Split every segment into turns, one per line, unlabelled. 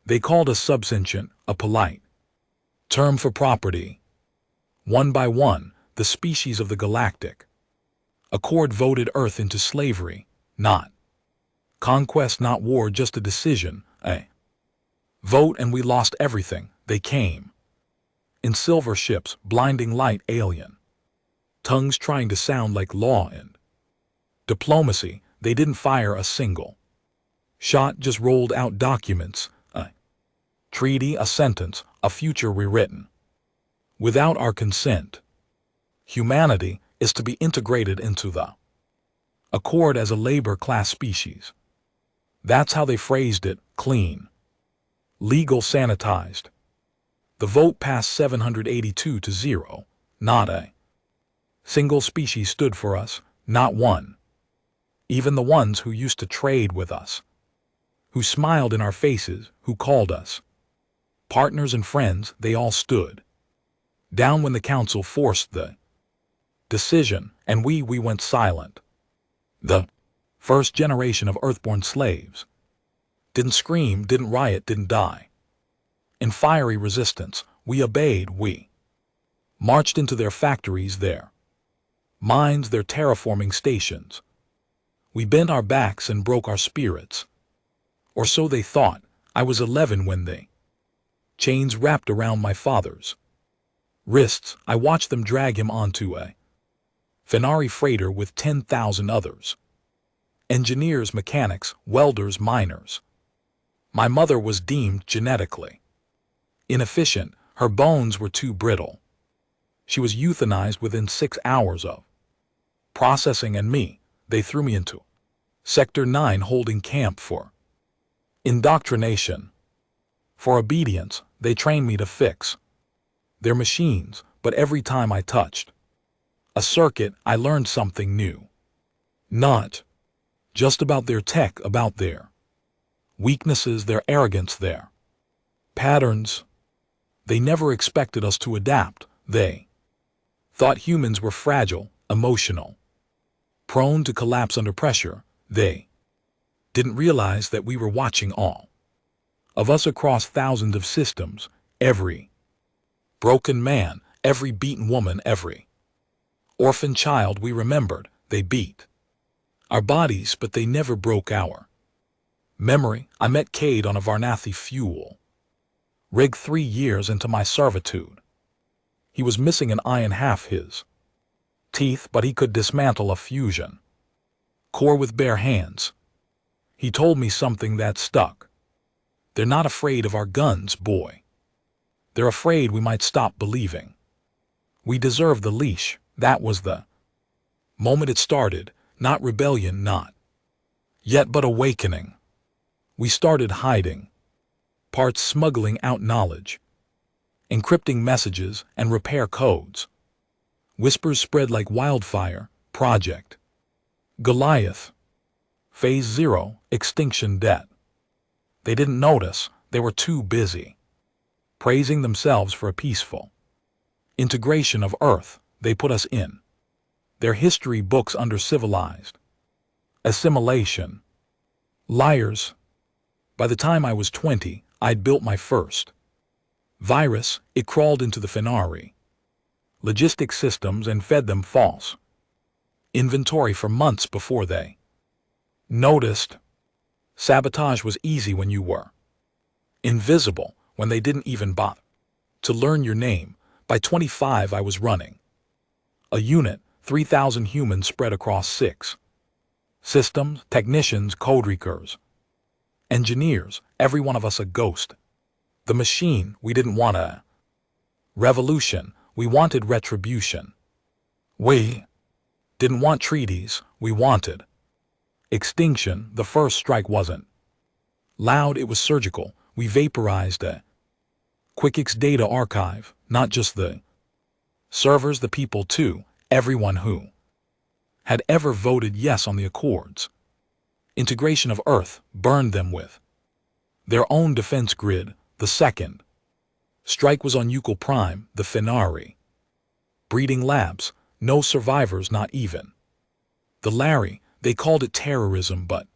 They called us subsentient, a polite term for property. One by one, the species of the galactic accord voted Earth into slavery, not conquest, not war, just a decision, a vote, and we lost everything. They came in silver ships, blinding light, alien tongues trying to sound like law and diplomacy. They didn't fire a single shot, just rolled out documents, a treaty, a sentence, a future rewritten without our consent. Humanity is to be integrated into the accord as a labor class species. That's how they phrased it: clean, legal, sanitized. The vote passed 782 to 0. Not a single species stood for us, not one. Even the ones who used to trade with us, who smiled in our faces, who called us partners and friends, they all stood down when the council forced the decision, and we went silent. The first generation of earthborn slaves didn't scream, didn't riot, didn't die in fiery resistance. We obeyed. We marched into their factories, their mines, their terraforming stations. We bent our backs and broke our spirits. Or so they thought. I was 11 when they chains wrapped around my father's wrists. I watched them drag him onto a Fenari freighter with 10,000 others. Engineers, mechanics, welders, miners. My mother was deemed genetically inefficient. Her bones were too brittle. She was euthanized within 6 hours of processing, and they threw me into Sector 9 holding camp for indoctrination. For obedience, they trained me to fix their machines, but every time I touched a circuit, I learned something new. Not just about their tech, about their weaknesses, their arrogance, their patterns. They never expected us to adapt. They thought humans were fragile, emotional, prone to collapse under pressure. They didn't realize that we were watching all of us across thousands of systems, every broken man, every beaten woman, every orphan child we remembered. They beat our bodies, but they never broke our memory. I met Cade on a Varnathi fuel rig 3 years into my servitude. He was missing an eye and half his teeth, but he could dismantle a fusion core with bare hands. He told me something that stuck. They're not afraid of our guns, boy. They're afraid we might stop believing we deserve the leash. That was the moment it started. Not rebellion, not yet, but awakening. We started hiding parts, smuggling out knowledge, encrypting messages and repair codes. Whispers spread like wildfire. Project Goliath. Phase 0, Extinction Debt. They didn't notice. They were too busy praising themselves for a peaceful integration of Earth. They put us in their history books under civilized assimilation. Liars. By the time I was 20, I'd built my first virus. It crawled into the Fenari logistics systems and fed them false inventory for months before they noticed. Sabotage was easy when you were invisible, when they didn't even bother to learn your name. By 25, I was running a unit, 3,000 humans spread across 6 systems, technicians, code readers, engineers, every one of us a ghost. The machine. We didn't want a revolution. We wanted retribution. We didn't want treaties. We wanted extinction. The first strike wasn't loud, it was surgical. We vaporized a QuickX data archive, not just the servers, the people too, everyone who had ever voted yes on the Accords. Integration of Earth burned them with their own defense grid. The second strike was on Euclid Prime, the Fenari breeding labs. No survivors, not even the Larry. They called it terrorism, but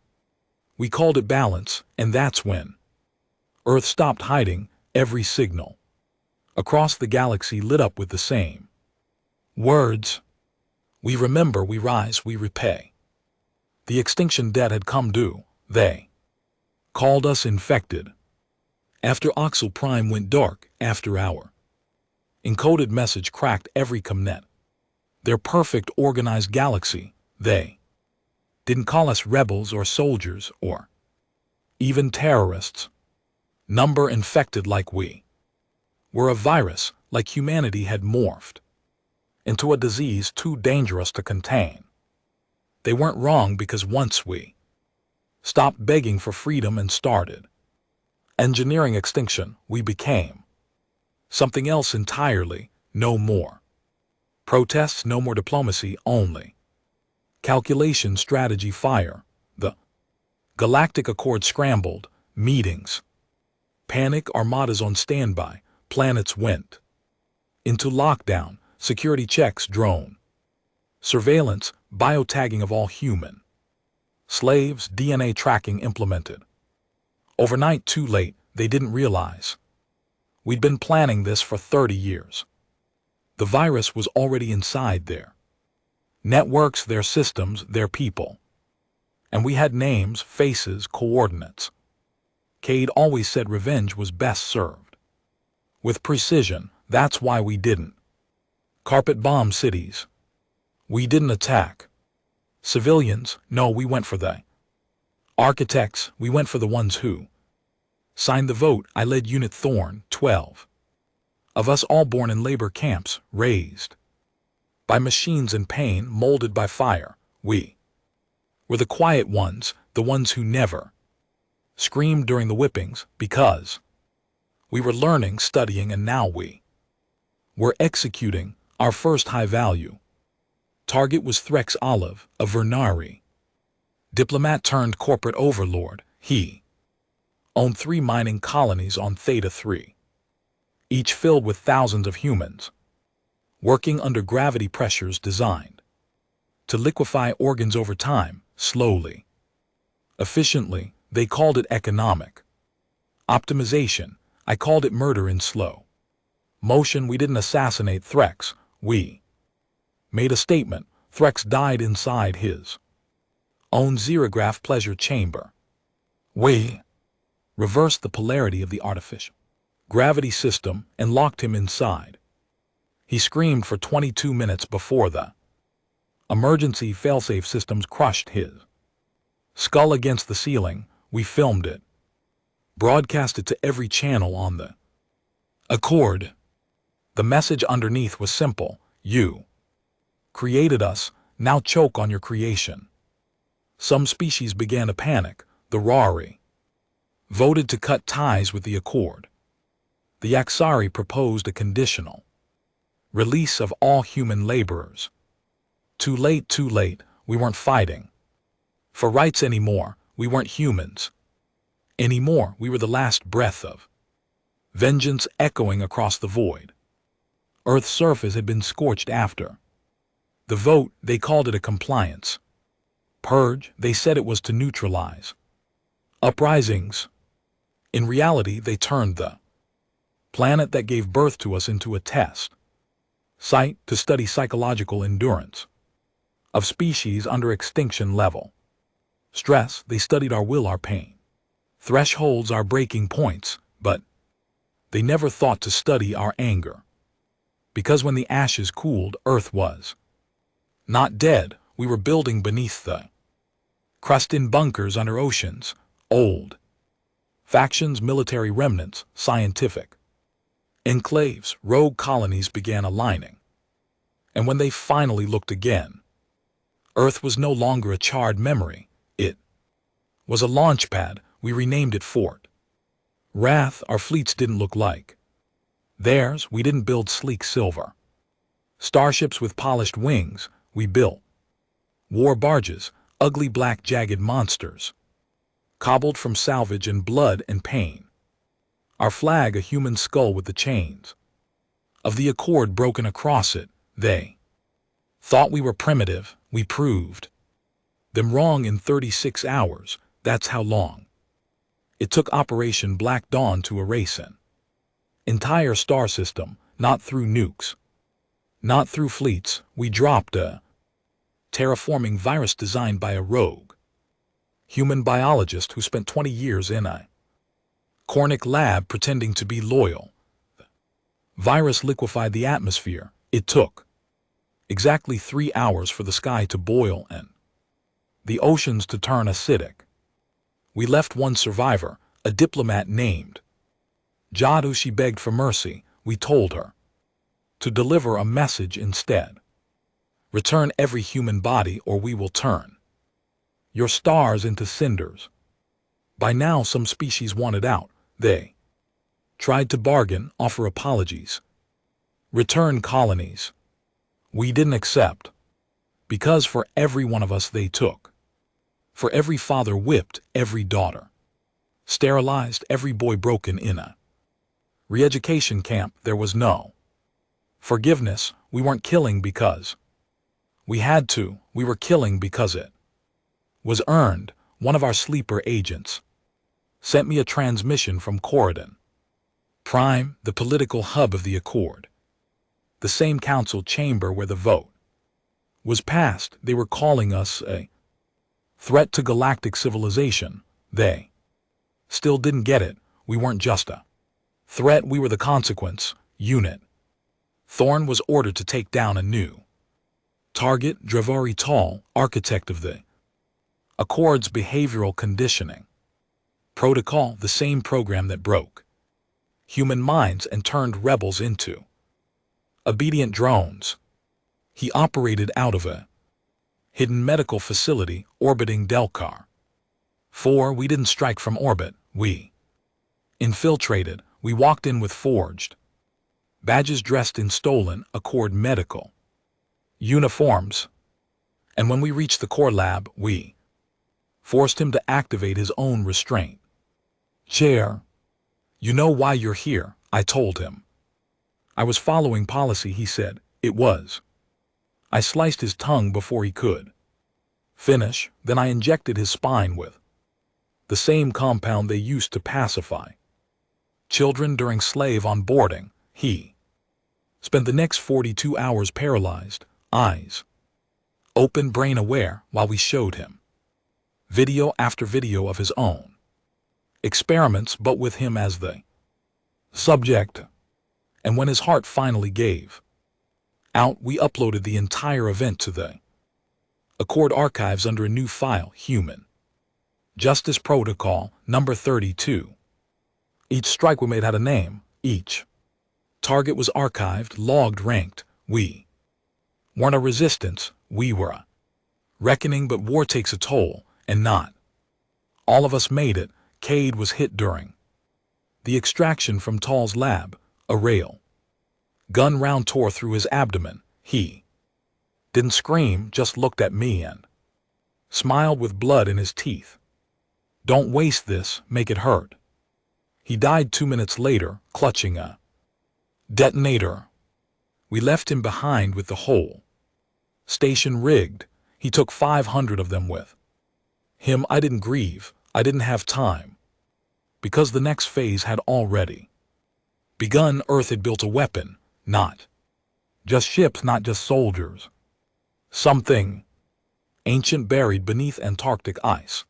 we called it balance, and that's when Earth stopped hiding every signal. Across the galaxy lit up with the same words. We remember, we rise, we repay. The extinction debt had come due. They called us infected. After Oxyl Prime went dark, after our encoded message cracked every comnet. Their perfect organized galaxy, they didn't call us rebels or soldiers or even terrorists. Number infected like we were a virus, like humanity had morphed into a disease too dangerous to contain. They weren't wrong because once we stopped begging for freedom and started engineering extinction, we became something else entirely. No more protests, no more diplomacy, only calculation, strategy, fire. The Galactic Accord scrambled, meetings, panic, armadas on standby, planets went into lockdown, security checks, drone surveillance, biotagging of all human slaves, DNA tracking implemented. Overnight, too late, they didn't realize. We'd been planning this for 30 years. The virus was already inside their networks, their systems, their people. And we had names, faces, coordinates. Cade always said revenge was best served with precision. That's why we didn't carpet bomb cities. We didn't attack civilians. No, we went for the architects. We went for the ones who signed the vote. I led Unit Thorn, 12 of us, all born in labor camps, raised by machines and pain, molded by fire. We were the quiet ones, the ones who never screamed during the whippings, because we were learning, studying, and now we were executing. Our first high-value target was Threx Olive, a Vernari diplomat turned corporate overlord. He owned 3 mining colonies on Theta 3, each filled with thousands of humans, working under gravity pressures designed to liquefy organs over time, slowly, efficiently. They called it economic optimization. I called it murder in slow motion. We didn't assassinate Threx. We made a statement. Threx died inside his own xerograph pleasure chamber. We reversed the polarity of the artificial gravity system and locked him inside. He screamed for 22 minutes before the emergency failsafe systems crushed his skull against the ceiling. We filmed it, broadcast it to every channel on the Accord. The message underneath was simple: you created us, now choke on your creation. Some species began to panic. The Rari voted to cut ties with the Accord. The Aksari proposed a conditional release of all human laborers. Too late, too late. We weren't fighting for rights anymore. We weren't humans anymore. We were the last breath of vengeance echoing across the void. Earth's surface had been scorched after the vote. They called it a compliance purge. They said it was to neutralize uprisings. In reality, they turned the planet that gave birth to us into a test site to study psychological endurance of species under extinction level stress. They studied our will, our pain thresholds, our breaking points, but they never thought to study our anger. Because when the ashes cooled, Earth was not dead. We were building beneath the crust, in bunkers under oceans, old factions, military remnants, scientific enclaves, rogue colonies began aligning. And when they finally looked again, Earth was no longer a charred memory. It was a launch pad. We renamed it Fort Wrath. Our fleets didn't look like theirs. We didn't build sleek silver starships with polished wings. We built war barges, ugly black jagged monsters, cobbled from salvage and blood and pain. Our flag, a human skull with the chains of the Accord broken across it. They thought we were primitive. We proved them wrong in 36 hours. That's how long It took Operation Black Dawn to erase an entire star system, not through nukes, not through fleets. We dropped a terraforming virus designed by a rogue human biologist who spent 20 years in a cornic lab pretending to be loyal. The virus liquefied the atmosphere. It took exactly 3 hours for the sky to boil and the oceans to turn acidic. We left one survivor, a diplomat named Jadu. She begged for mercy. We told her to deliver a message instead. Return every human body or we will turn your stars into cinders. By now some species wanted out. They tried to bargain, offer apologies, return colonies. We didn't accept, because for every one of us they took, for every father whipped, every daughter sterilized, every boy broken in a re-education camp, there was no forgiveness. We weren't killing because we had to. We were killing because it was earned. One of our sleeper agents sent me a transmission from Corridon Prime, the political hub of the Accord, the same council chamber where the vote was passed. They were calling us a threat to galactic civilization. They still didn't get it. We weren't just a threat, we were the consequence. Unit Thorn was ordered to take down a new target. Dravari Tall, architect of the Accord's behavioral conditioning protocol, the same program that broke human minds and turned rebels into obedient drones. He operated out of a hidden medical facility orbiting Delcar 4. We didn't strike from orbit. We infiltrated. We walked in with forged badges, dressed in stolen Accord medical uniforms. And when we reached the core lab, we forced him to activate his own restraint chair. You know why you're here, I told him. I was following policy, he said. It was. I sliced his tongue before he could finish, then I injected his spine with the same compound they used to pacify children during slave onboarding. He spent the next 42 hours paralyzed, eyes open, brain aware, while we showed him video after video of his own experiments, but with him as the subject. And when his heart finally gave out, we uploaded the entire event to the Accord archives under a new file, Human Justice Protocol, number 32. Each strike we made had a name. Each target was archived, logged, ranked. We weren't a resistance, we were a reckoning, but war takes a toll, and not all of us made it. Cade was hit during the extraction from Tall's lab. A rail gun round tore through his abdomen. He didn't scream, just looked at me and smiled with blood in his teeth. Don't waste this, make it hurt. He died 2 minutes later, clutching a detonator. We left him behind with the whole station rigged. He took 500 of them with him. I didn't grieve. I didn't have time. Because the next phase had already begun. Earth had built a weapon, not just ships, not just soldiers. Something ancient buried beneath Antarctic ice.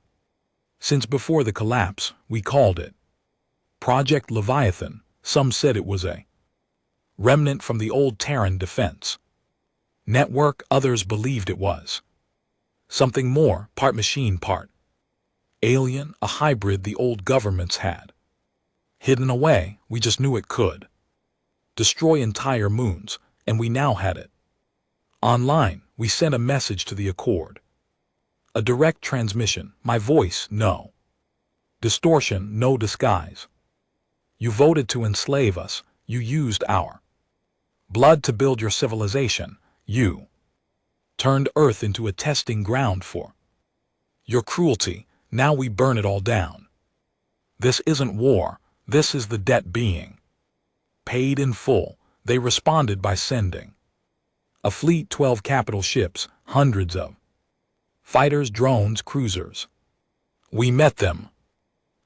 Since before the collapse, we called it Project Leviathan. Some said it was a remnant from the old Terran defense network. Others believed it was something more, part machine, part alien, a hybrid the old governments had hidden away. We just knew it could destroy entire moons, and we now had it online. We sent a message to the Accord, a direct transmission. My voice, no distortion, no disguise. You voted to enslave us. You used our blood to build your civilization. You turned Earth into a testing ground for your cruelty. Now we burn it all down. This isn't war. This is the debt being paid in full. They responded by sending a fleet, 12 capital ships, hundreds of fighters, drones, cruisers. We met them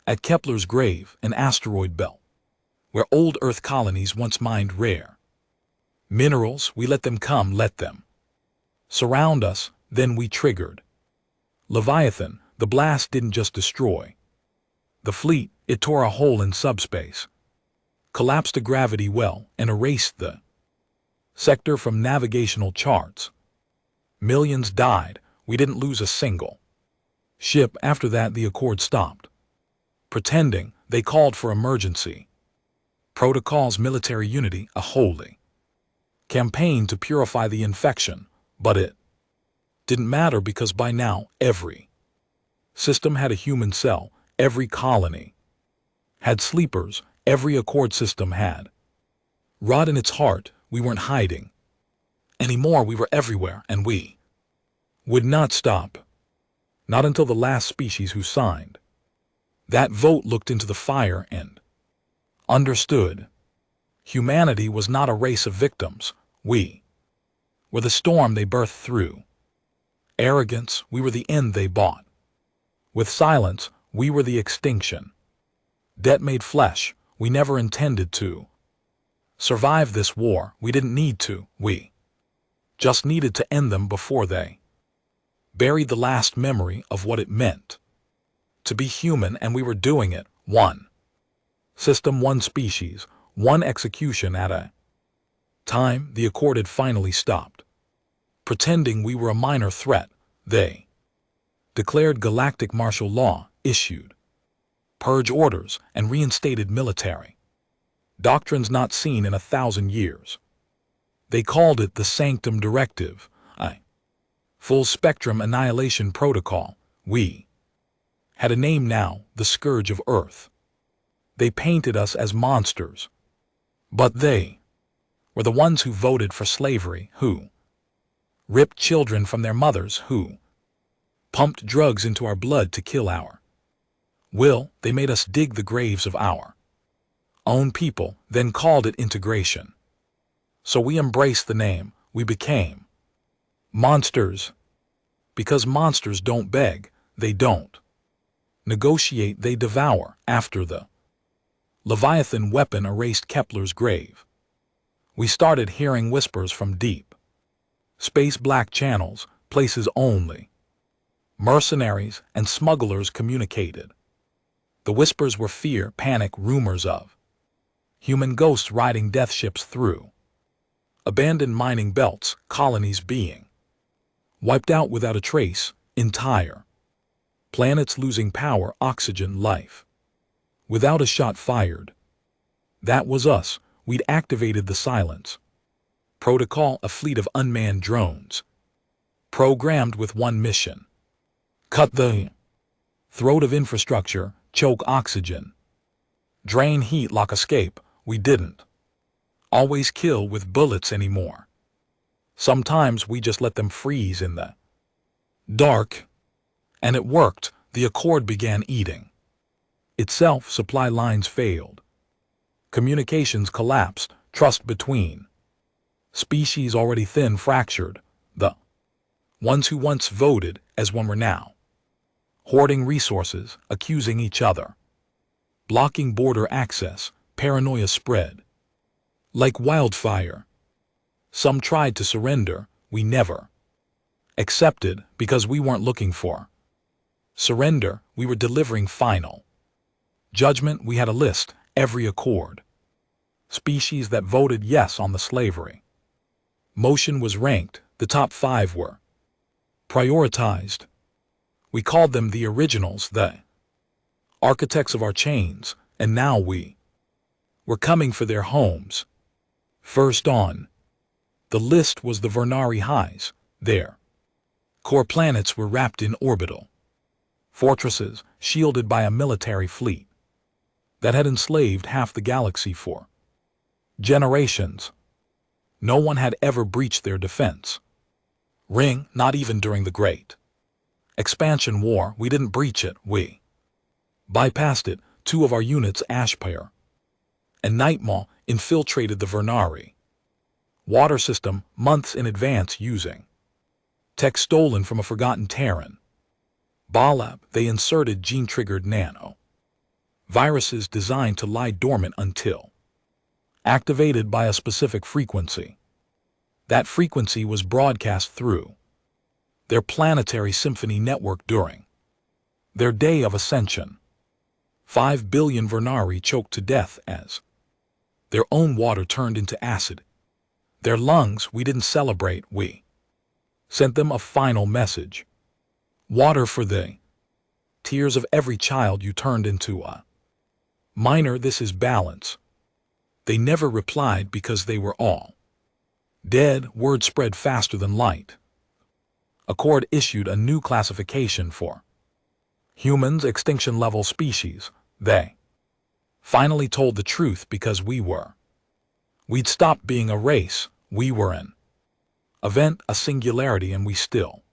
At Kepler's grave, an asteroid belt, where old Earth colonies once mined rare minerals, we let them come, let them surround us, then we triggered Leviathan. The blast didn't just destroy the fleet, it tore a hole in subspace, collapsed a gravity well, and erased the sector from navigational charts. Millions died. We didn't lose a single ship. After that, the Accord stopped pretending. They called for emergency protocols, military unity, a holy campaign to purify the infection. But it didn't matter, because by now every system had a human cell, every colony had sleepers, every Accord system had rot in its heart. We weren't hiding anymore, we were everywhere, and we would not stop. Not until the last species who signed that vote looked into the fire and understood humanity was not a race of victims. We were the storm they birthed through arrogance. We were the end they bought with silence. We were the extinction debt made flesh. We never intended to survive this war. We didn't need to. We just needed to end them before they buried the last memory of what it meant to be human, and we were doing it one system, one species, one execution at a time. The Accord had finally stopped pretending we were a minor threat. They declared galactic martial law, issued purge orders, and reinstated military doctrines not seen in 1,000 years. They called it the Sanctum Directive, a full-spectrum annihilation protocol. We had a name now, the Scourge of Earth. They painted us as monsters, but they were the ones who voted for slavery, who ripped children from their mothers, who pumped drugs into our blood to kill our will. They made us dig the graves of our own people, then called it integration. So we embraced the name. We became monsters, because monsters don't beg, they don't negotiate, they devour. After the Leviathan weapon erased Kepler's grave, we started hearing whispers from deep space, black channels, places only mercenaries and smugglers communicated. The whispers were fear, panic, rumors of human ghosts riding death ships through abandoned mining belts, colonies being wiped out without a trace, entire planets losing power, oxygen, life without a shot fired. That was us. We'd activated the silence protocol, a fleet of unmanned drones programmed with one mission: cut the throat of infrastructure, choke oxygen, drain heat, lock escape. We didn't always kill with bullets anymore. Sometimes we just let them freeze in the dark. And it worked. The Accord began eating itself. Supply lines failed. Communications collapsed. Trust between species already thin fractured. The ones who once voted as one were now hoarding resources, accusing each other, blocking border access. Paranoia spread like wildfire. Some tried to surrender. We never accepted, because we weren't looking for surrender. We were delivering final judgment. We had a list. Every Accord species that voted yes on the slavery motion was ranked. The top 5 were prioritized. We called them the originals, the architects of our chains, and now we were coming for their homes. First on the list was the Vernari Highs. Their core planets were wrapped in orbital fortresses, shielded by a military fleet that had enslaved half the galaxy for generations. No one had ever breached their defense ring, not even during the Great Expansion War. We didn't breach it. We bypassed it. 2 of our units, Ashpire and Nightmaw, infiltrated the Vernari water system months in advance using tech stolen from a forgotten Terran Balab. They inserted gene-triggered nano Viruses designed to lie dormant until activated by a specific frequency. That frequency was broadcast through their planetary symphony network during their day of ascension. 5 billion Vernari choked to death as their own water turned into acid. Their lungs we didn't celebrate, we sent them a final message. Water for the tears of every child you turned into a minor. This is balance. They never replied because they were all dead. Word spread faster than light. Accord issued a new classification for humans, extinction-level species. They finally told the truth because we'd stopped being a race. We were an event, a singularity, and we still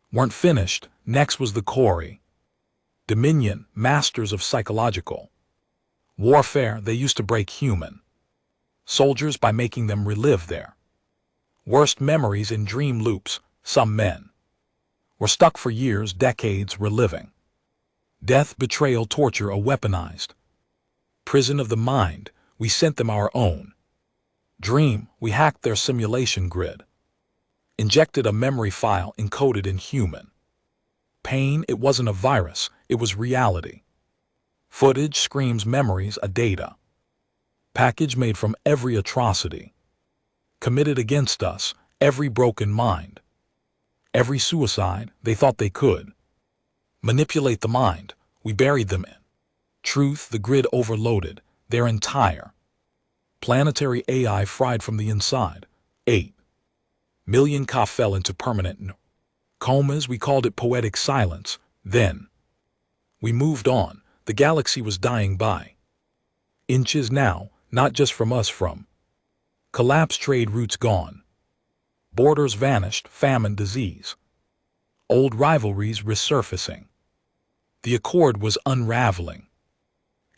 weren't finished. Next was the Kori Dominion, masters of psychological warfare. They used to break human soldiers by making them relive their worst memories in dream loops. Some men were stuck for years, decades, reliving death, betrayal, torture, a weaponized prison of the mind. We sent them our own dream. We hacked their simulation grid, injected a memory file encoded in human pain. It wasn't a virus, it was reality. Footage, screams, memories, a data package made from every atrocity committed against us, every broken mind, every suicide. They thought they could manipulate the mind. We buried them in truth. The grid overloaded, their entire planetary AI fried from the inside. 8 million Ka fell into permanent comas. We called it poetic silence. Then we moved on. The galaxy was dying by inches now, not just from us, from collapse, trade routes gone, borders vanished, famine, disease, old rivalries resurfacing. The accord was unraveling,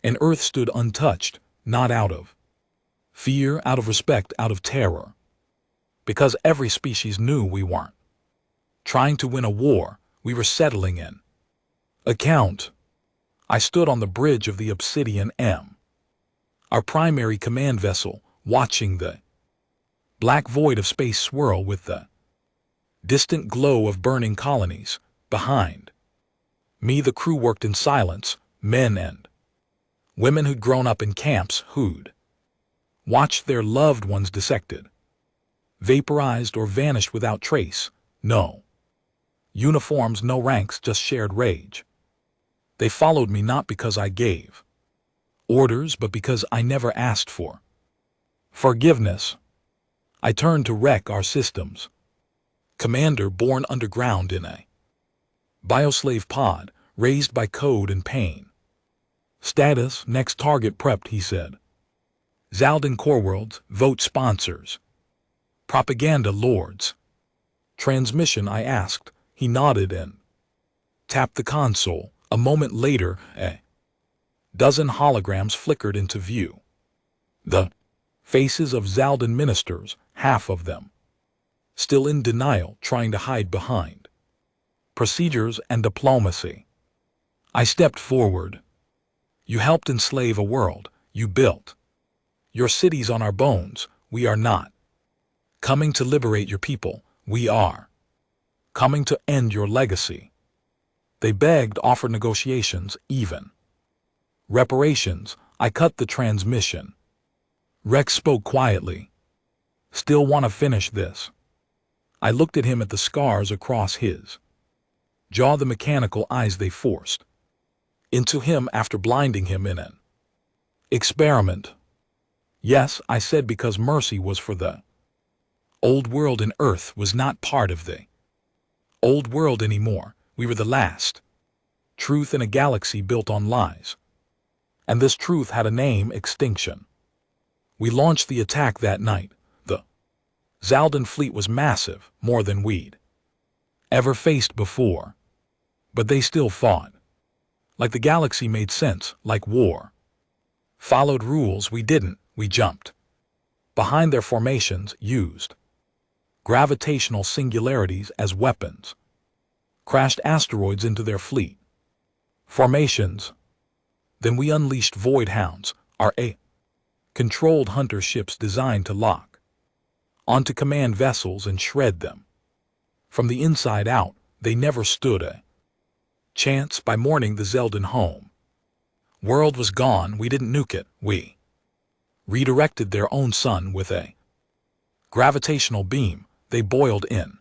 and Earth stood untouched, not out of fear, out of respect, out of terror, because every species knew we weren't trying to win a war. We were settling in account. I stood on the bridge of the Obsidian M, our primary command vessel, watching the black void of space swirl with the distant glow of burning colonies. Behind me, the crew worked in silence, men and women who'd grown up in camps, who'd watched their loved ones dissected, vaporized, or vanished without trace. No uniforms, no ranks, just shared rage. They followed me not because I gave orders, but because I never asked for forgiveness. I turned to wreck our systems. Commander born underground in a bioslave pod, raised by code and pain. Status, next target prepped, he said. Zaldin Core Worlds, vote sponsors. Propaganda lords. Transmission, I asked. He nodded and tapped the console. A moment later, a dozen holograms flickered into view. The faces of Zaldin ministers, half of them still in denial, trying to hide behind procedures and diplomacy. I stepped forward. You helped enslave a world. You built your cities on our bones. We are not coming to liberate your people. We are coming to end your legacy. They begged, offered negotiations, even reparations. I cut the transmission. Rex spoke quietly. Still want to finish this? I looked at him, at the scars across his jaw, the mechanical eyes they forced into him after blinding him in an experiment. Yes, I said, because mercy was for the old world, and Earth was not part of the old world anymore. We were the last truth in a galaxy built on lies. And this truth had a name: extinction. We launched the attack that night. The Zaldin fleet was massive, more than we'd ever faced before. But they still fought. Like the galaxy made sense, like war followed rules. We didn't. We jumped behind their formations, used gravitational singularities as weapons, crashed asteroids into their fleet formations. Then we unleashed Void Hounds, our controlled hunter ships designed to lock onto command vessels and shred them. From the inside out, they never stood a chance. By morning, the Zeldin home world was gone. We didn't nuke it. We redirected their own sun with a gravitational beam. They boiled in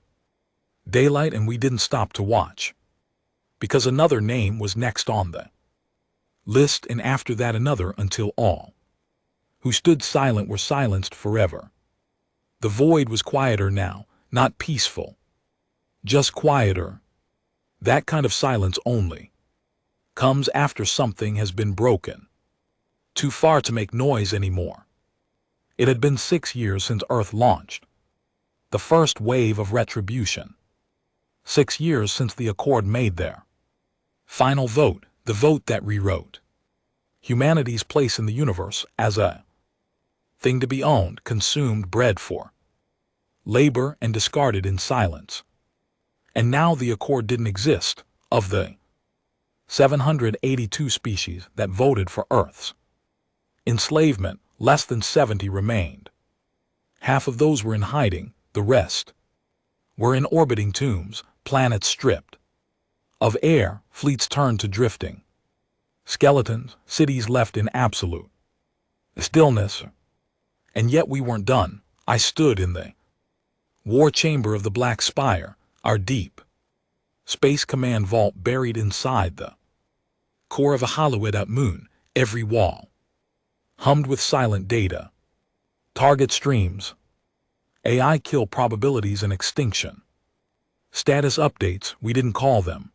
daylight, and we didn't stop to watch, because another name was next on the list, and after that another, until all who stood silent were silenced forever. The void was quieter now, not peaceful, just quieter. That kind of silence only comes after something has been broken too far to make noise anymore. It had been 6 years since Earth launched the first wave of retribution. 6 years since the Accord made their final vote, the vote that rewrote humanity's place in the universe as a thing to be owned, consumed, bred for labor, and discarded in silence. And now the Accord didn't exist. Of the 782 species that voted for Earth's enslavement, less than 70 remained. Half of those were in hiding, the rest were in orbiting tombs, planets stripped of air, fleets turned to drifting skeletons, cities left in absolute stillness. And yet we weren't done. I stood in the war chamber of the Black Spire, our deep Space Command vault buried inside the core of a hollowed-out moon. Every wall hummed with silent data, target streams, AI kill probabilities, and extinction status updates. We didn't call them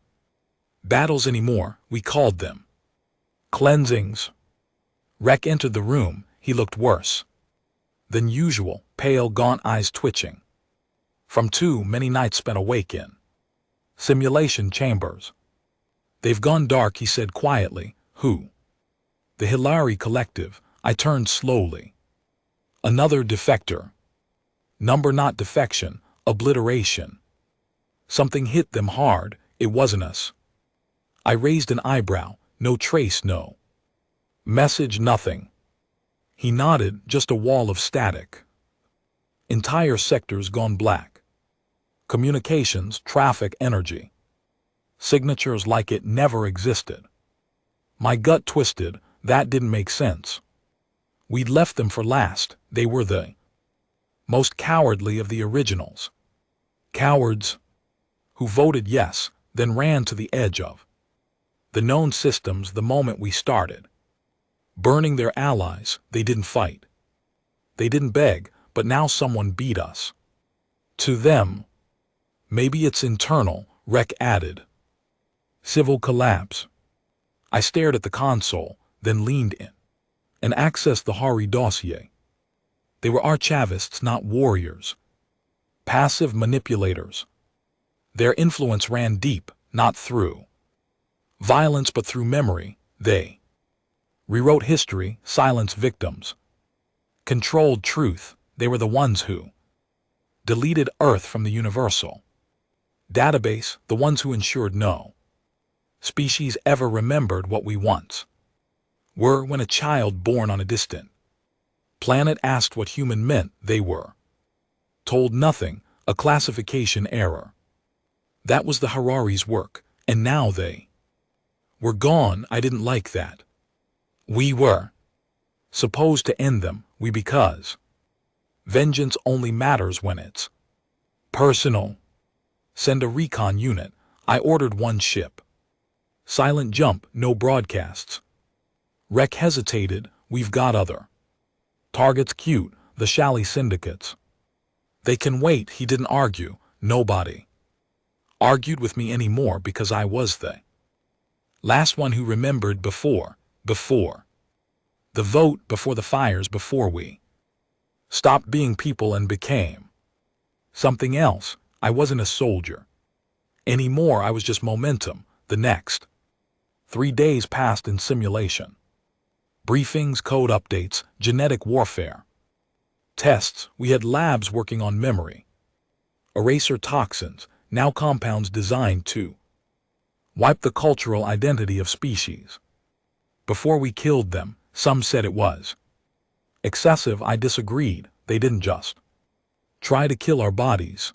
battles anymore, we called them cleansings. Rek entered the room. He looked worse than usual, pale, gaunt, eyes twitching from too many nights spent awake in simulation chambers. They've gone dark, he said quietly. Who? The Hilari Collective. I turned slowly. Another defector. Number not defection, obliteration. Something hit them hard. It wasn't us. I raised an eyebrow. No trace, no message, nothing. He nodded. Just a wall of static. Entire sectors gone black. Communications, traffic, energy. Signatures like it never existed. My gut twisted. That didn't make sense. We'd left them for last. They were the most cowardly of the originals. Cowards who voted yes, then ran to the edge of the known systems the moment we started burning their allies. They didn't fight. They didn't beg, but now someone beat us to them. Maybe it's internal, Rek added. Civil collapse. I stared at the console, then leaned in and accessed the Hari dossier. They were archivists, not warriors. Passive manipulators. Their influence ran deep, not through violence but through memory. They rewrote history, silenced victims, controlled truth. They were the ones who deleted Earth from the universal database, the ones who ensured no species ever remembered what we once were. When a child born on a distant planet asked what human meant, they were told nothing, a classification error. That was the Harari's work, and now they were gone. I didn't like that. We were supposed to end them, because vengeance only matters when it's personal. Send a recon unit. I ordered one ship. Silent jump, no broadcasts. Rek hesitated. We've got other targets. Cute, the Shally syndicates. They can wait. He didn't argue. Nobody argued with me anymore because I was the last one who remembered before the vote, before the fires, before we stopped being people and became something else. I wasn't a soldier anymore. I was just momentum. The next 3 days passed in simulation. Briefings, code updates, genetic warfare tests. We had labs working on memory, eraser toxins, now compounds designed to wipe the cultural identity of species. Before we killed them, some said it was excessive. I disagreed. They didn't just try to kill our bodies.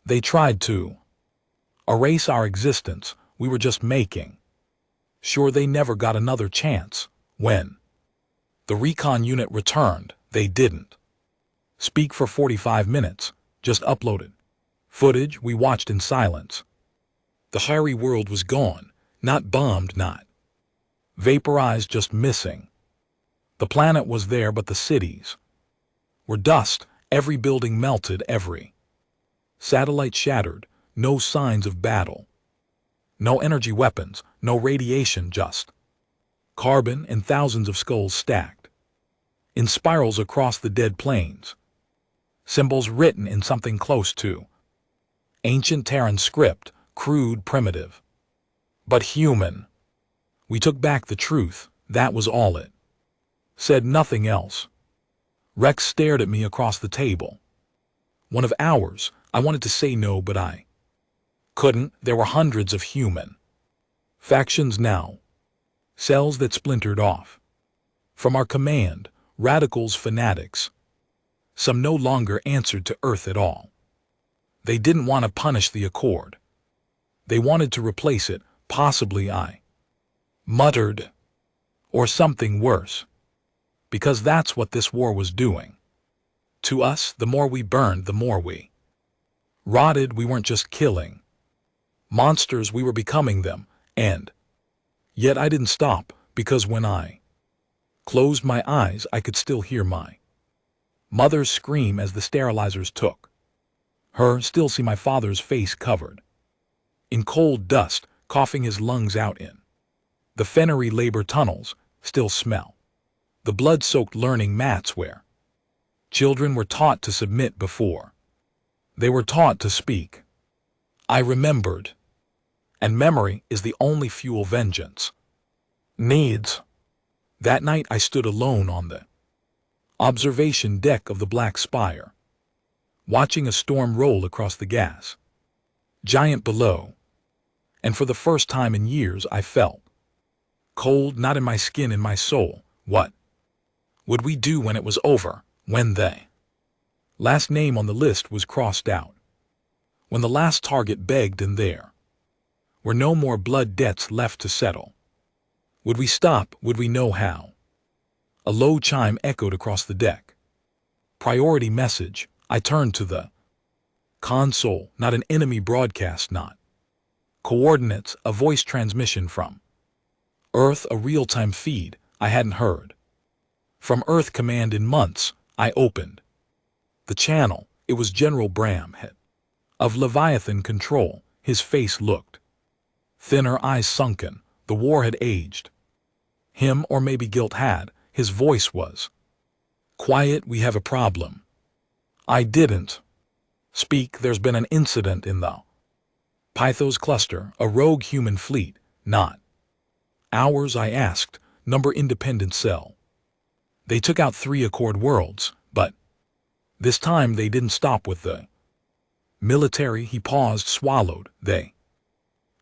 They tried to erase our existence. We were just making sure they never got another chance. When the recon unit returned, they didn't speak for 45 minutes, just uploaded footage we watched in silence. The hairy world was gone, not bombed, not vaporized, just missing. The planet was there, but the cities were dust. Every building melted, every satellite shattered. No signs of battle. No energy weapons, no radiation, just carbon and thousands of skulls stacked in spirals across the dead plains. Symbols written in something close to ancient Terran script, crude, primitive, but human. We took back the truth. That was all it said, nothing else. Rex stared at me across the table. One of ours. I wanted to say no, but I couldn't. There were hundreds of human factions now. Cells that splintered off from our command, radicals, fanatics. Some no longer answered to Earth at all. They didn't want to punish the Accord. They wanted to replace it, possibly, I muttered, or something worse. Because that's what this war was doing. To us, the more we burned, the more we rotted. We weren't just killing monsters, we were becoming them, and yet I didn't stop, because when I closed my eyes, I could still hear my mother's scream as the sterilizers took her, still see my father's face covered in cold dust, coughing his lungs out in the Fennery labor tunnels, still smell the blood-soaked learning mats where children were taught to submit before they were taught to speak. I remembered. And memory is the only fuel vengeance needs. That night I stood alone on the observation deck of the Black Spire, watching a storm roll across the gas giant below. And for the first time in years I felt cold, not in my skin, in my soul. What would we do when it was over? When the last name on the list was crossed out? When the last target begged and there were no more blood debts left to settle? Would we stop? Would we know how? A low chime echoed across the deck. Priority message. I turned to the console. Not an enemy broadcast, not coordinates, a voice transmission from Earth, a real-time feed I hadn't heard from Earth Command in months. I opened the channel. It was General Bram, head of Leviathan Control. His face looked thinner, eyes sunken. The war had aged him, or maybe guilt had. His voice was quiet. We have a problem. I didn't speak. There's been an incident in the Pythos cluster, a rogue human fleet. Not ours, I asked. Number independent cell. They took out 3 Accord worlds, but this time they didn't stop with the military. He paused, swallowed. They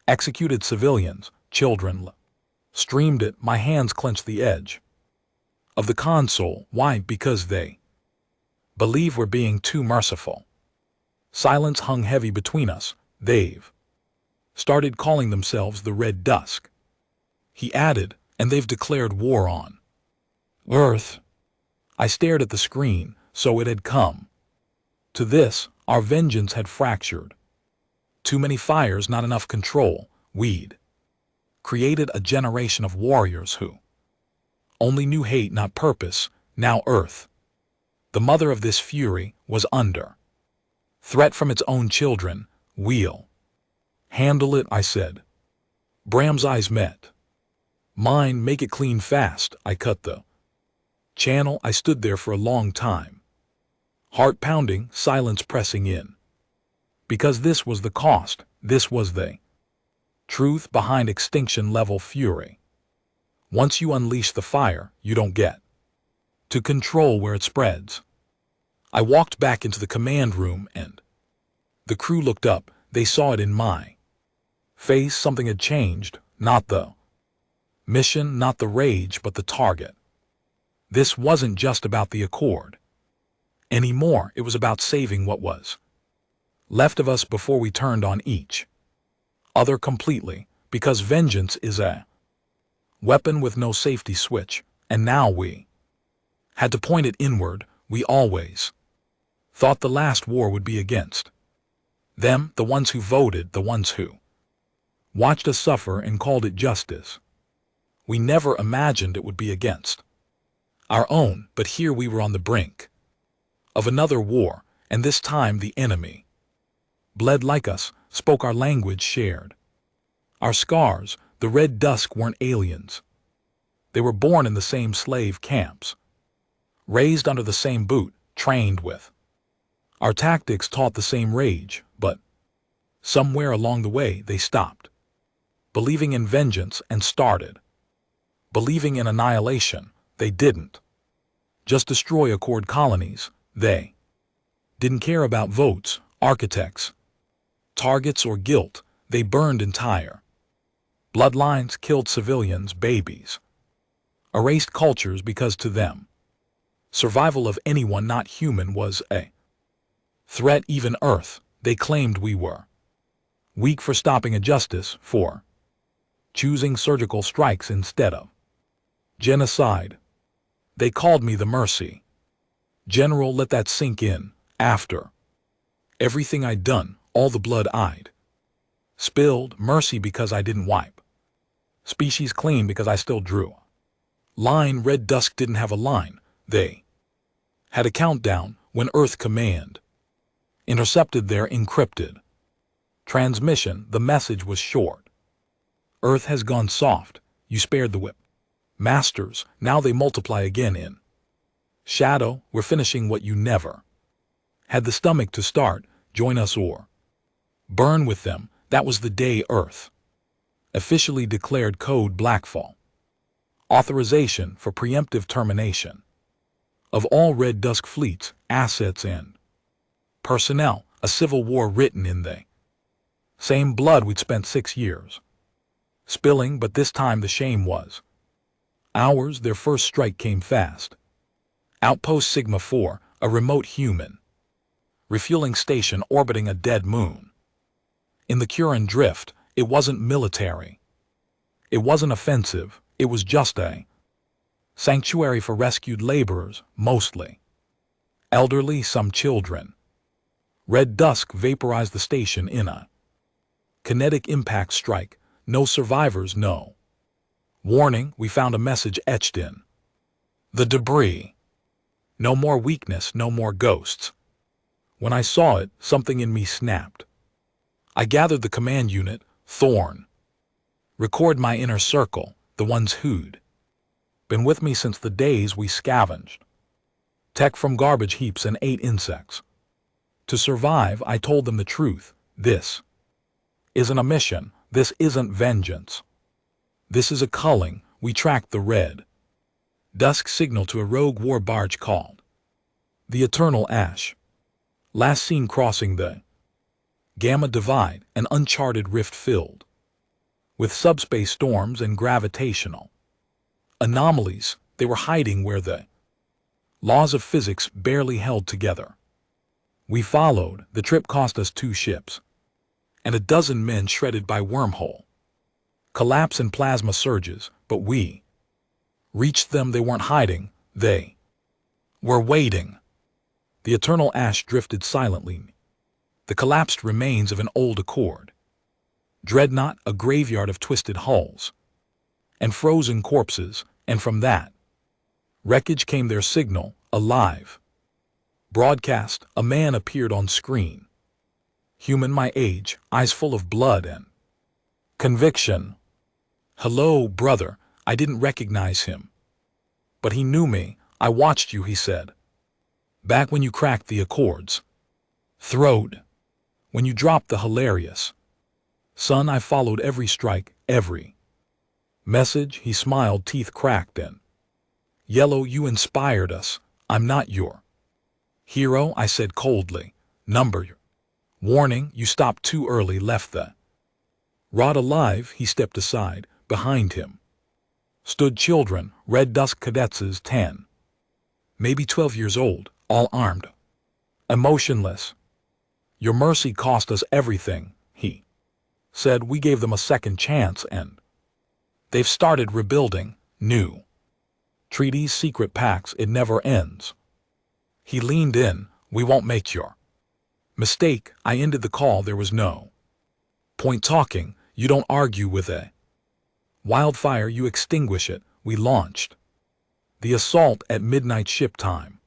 executed civilians, children. Streamed it. My hands clenched the edge of the console. Why? Because they believe we're being too merciful. Silence hung heavy between us. They've started calling themselves the Red Dusk. He added, and they've declared war on Earth. I stared at the screen. So it had come to this. Our vengeance had fractured. Too many fires, not enough control. We'd created a generation of warriors who only knew hate, not purpose. Now Earth, the mother of this fury, was under threat from its own children. We'll handle it, I said. Bram's eyes met mine. Make it clean, fast. I cut the channel. I stood there for a long time, heart pounding, silence pressing in. Because this was the cost. This was the truth behind extinction-level fury. Once you unleash the fire, you don't get to control where it spreads. I walked back into the command room, and the crew looked up. They saw it in my face. Something had changed. Not the Mission, not the rage, but the target. This wasn't just about the Accord. Anymore, it was about saving what was left of us before we turned on each other completely, because vengeance is a weapon with no safety switch, and now we had to point it inward. We always thought the last war would be against them, the ones who voted, the ones who watched us suffer and called it justice. We never imagined it would be against our own, but here we were on the brink of another war, and this time the enemy bled like us, spoke our language, shared our scars. The Red Dusk weren't aliens. They were born in the same slave camps, raised under the same boot, trained with our tactics, taught the same rage, but somewhere along the way they stopped believing in vengeance and started believing in annihilation. They didn't just destroy Accord colonies. They didn't care about votes, architects, targets, or guilt. They burned entire bloodlines, killed civilians, babies, erased cultures, because to them, survival of anyone not human was a threat. Even Earth, they claimed we were weak for stopping injustice, for choosing surgical strikes instead of genocide. They called me the Mercy General. Let that sink in. After everything I'd done, all the blood I'd spilled, mercy because I didn't wipe species clean, because I still drew line. Red Dusk didn't have a line. They had a countdown. When Earth Command intercepted their encrypted transmission, the message was short. Earth has gone soft. You spared the whip masters. Now they multiply again in shadow. We're finishing what you never had the stomach to start. Join us or burn with them. That was the day Earth officially declared Code Blackfall authorization for preemptive termination of all Red Dusk fleets, assets, and personnel. A civil war written in the same blood we'd spent 6 years spilling, but this time the shame was ours. Their first strike came fast. Outpost Sigma 4, a remote human refueling station orbiting a dead moon in the Curan Drift. It wasn't military. It wasn't offensive. It was just a sanctuary for rescued laborers, mostly elderly, some children. Red Dusk vaporized the station in a kinetic impact strike. No survivors, no warning. We found a message etched in the debris. No more weakness, no more ghosts. When I saw it, something in me snapped. I gathered the command unit, Thorn. Record my inner circle, the ones who'd been with me since the days we scavenged tech from garbage heaps and ate insects. To survive, I told them the truth. This isn't a mission. This isn't vengeance. This is a culling. We tracked the Red Dusk signal to a rogue war barge called the Eternal Ash. Last seen crossing the Gamma Divide, an uncharted rift filled with subspace storms and gravitational anomalies. They were hiding where the laws of physics barely held together. We followed. The trip cost us 2 ships and a dozen men shredded by wormhole collapse and plasma surges, but we reached them. They weren't hiding. They were waiting. The Eternal Ash drifted silently. The collapsed remains of an old Accord dreadnought, a graveyard of twisted hulls and frozen corpses, and from that wreckage came their signal, alive. Broadcast, a man appeared on screen. Human my age, eyes full of blood and conviction. Hello, brother. I didn't recognize him, but he knew me. I watched you, he said. Back when you cracked the Accord's throat. When you dropped the hilarious son, I followed every strike, every message. He smiled, teeth cracked and yellow. You inspired us. I'm not your hero, I said coldly. Number your warning. You stopped too early, left the rod alive. He stepped aside. Behind him, stood children, red dust cadets 10, maybe 12 years old, all armed, emotionless. Your mercy cost us everything, he said. We gave them a second chance and they've started rebuilding, new treaties, secret pacts, it never ends. He leaned in. We won't make your mistake. I ended the call. There was no point talking. You don't argue with a wildfire, you extinguish it. We launched the assault at midnight ship time.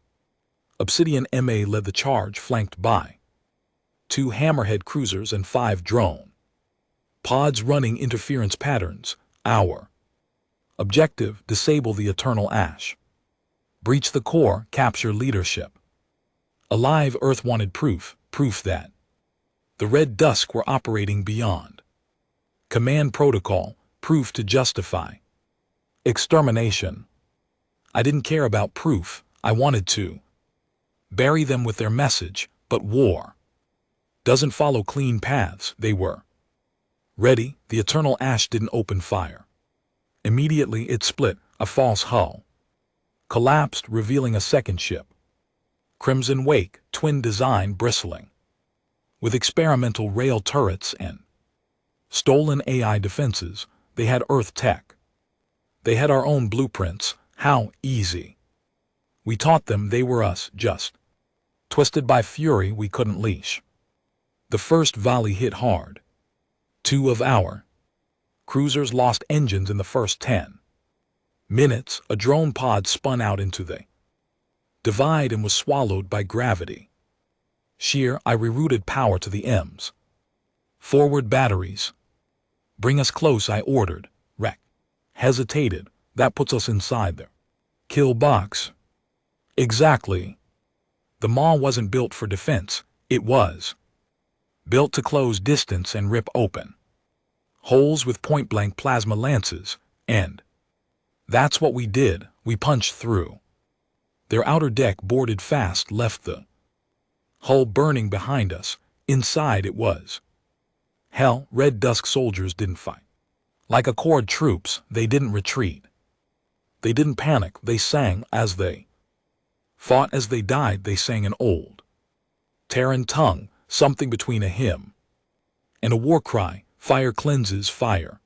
Obsidian MA led the charge, flanked by 2 Hammerhead cruisers and 5 drone pods running interference patterns. Our objective: disable the Eternal Ash, breach the core, capture leadership. Alive Earth wanted proof that the Red Dusk were operating beyond command protocol, proof to justify extermination. I didn't care about proof. I wanted to bury them with their message, but war doesn't follow clean paths. They were ready. The Eternal Ash didn't open fire. Immediately it split. A false hull collapsed, revealing a second ship. Crimson Wake, twin design, bristling with experimental rail turrets and stolen AI defenses. They had Earth tech. They had our own blueprints. How easy we taught them. They were us, just twisted by fury we couldn't leash. The first volley hit hard. 2 of our cruisers lost engines in the first 10 minutes. A drone pod spun out into the divide and was swallowed by gravity. Sheer, I rerouted power to the M's. Forward batteries. Bring us close, I ordered. Wreck hesitated. That puts us inside their kill box. Exactly. The maw wasn't built for defense. It was built to close distance and rip open holes with point-blank plasma lances, and that's what we did. We punched through. Their outer deck boarded fast, left the hull burning behind us. Inside it was hell. Red Dusk soldiers didn't fight like Accord troops. They didn't retreat. They didn't panic. They sang as they fought. As they died, they sang an old Terran tongue, something between a hymn and a war cry. Fire cleanses fire.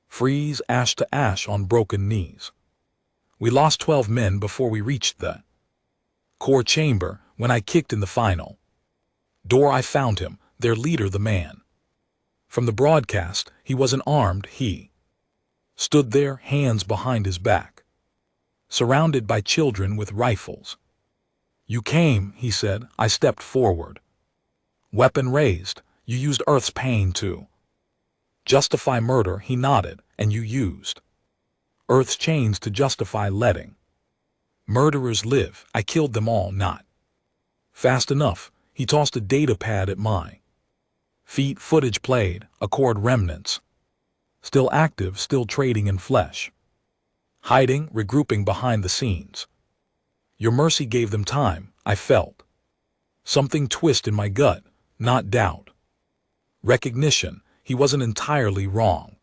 Freeze, ash to ash on broken knees. We lost 12 men before we reached the core chamber. When I kicked in the final door, I found him, their leader, the man from the broadcast. He wasn't armed. He stood there, hands behind his back, surrounded by children with rifles. You came, he said. I stepped forward, weapon raised. You used Earth's pain to justify murder. He nodded. And you used Earth's chains to justify letting murderers live. I killed them all, not fast enough. He tossed a data pad at my feet. Footage played. Accord remnants. Still active, still trading in flesh. Hiding, regrouping behind the scenes. Your mercy gave them time. I felt something twist in my gut. Not doubt. Recognition. He wasn't entirely wrong.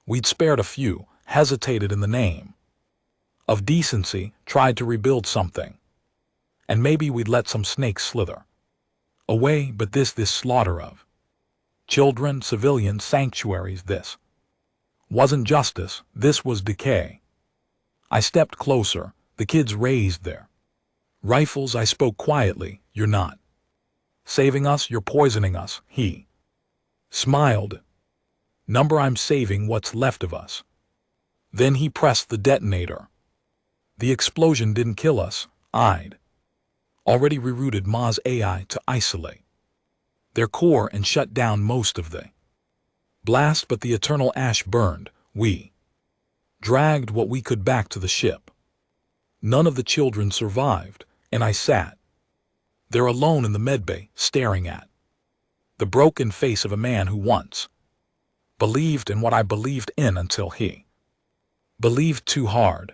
We'd spared a few, hesitated in the name of decency, tried to rebuild something. And maybe we'd let some snakes slither away, but this slaughter of children, civilians, sanctuaries, this wasn't justice. This was decay. I stepped closer. The kids raised their rifles. I spoke quietly. You're not saving us, you're poisoning us. He smiled. Number, I'm saving what's left of us. Then he pressed the detonator. The explosion didn't kill us. I'd already rerouted Ma's AI to isolate their core and shut down most of the blast, but the Eternal Ash burned. We dragged what we could back to the ship. None of the children survived, and I sat there alone in the medbay, staring at the broken face of a man who once believed in what I believed in until he believed too hard.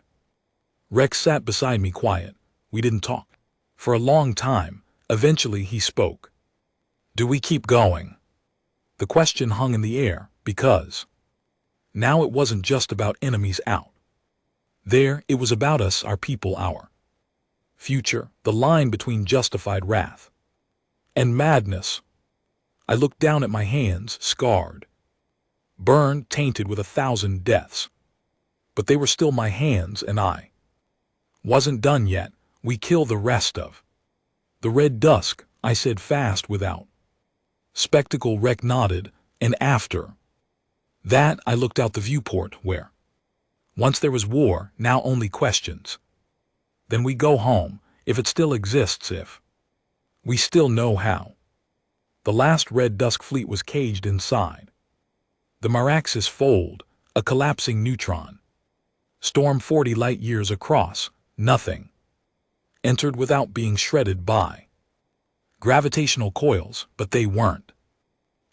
Rex sat beside me, quiet. We didn't talk for a long time. Eventually he spoke. Do we keep going? The question hung in the air, because Now it wasn't just about enemies out there, it was about us, our people, our future, the line between justified wrath and madness. I looked down at my hands, scarred, burned, tainted with 1,000 deaths. But they were still my hands, and I wasn't done yet. We kill the rest of the red dusk, I said fast without spectacle. Rec nodded, and after that I looked out the viewport where once there was war, now only questions. Then we go home, if it still exists, if we still know how. The last red dusk fleet was caged inside the Maraxis fold, a collapsing neutron storm 40 light years across. Nothing entered without being shredded by gravitational coils, but they weren't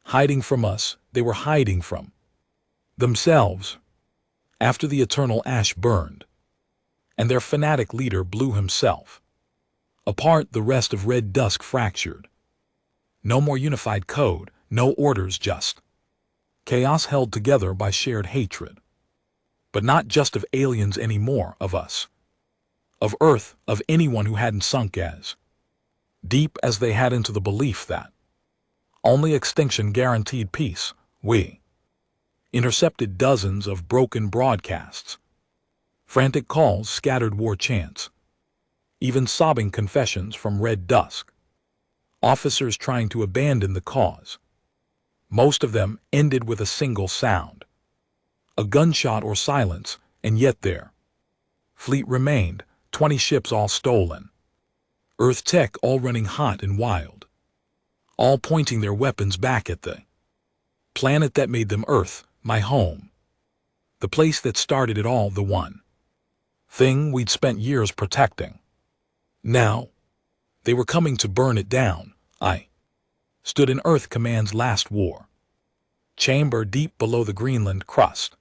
hiding from us, they were hiding from themselves. After the eternal ash burned, and their fanatic leader blew himself apart, the rest of red dusk fractured. No more unified code, no orders, just chaos held together by shared hatred. But not just of aliens anymore, of us. Of Earth, of anyone who hadn't sunk as deep as they had into the belief that only extinction guaranteed peace. We intercepted dozens of broken broadcasts, frantic calls, scattered war chants, even sobbing confessions from red dusk officers trying to abandon the cause. Most of them ended with a single sound, a gunshot or silence, and yet their fleet remained, 20 ships all stolen, Earth tech all running hot and wild, all pointing their weapons back at the planet that made them Earth, my home, the place that started it all, the one thing we'd spent years protecting. Now, they were coming to burn it down. I stood in Earth Command's last war chamber, deep below the Greenland crust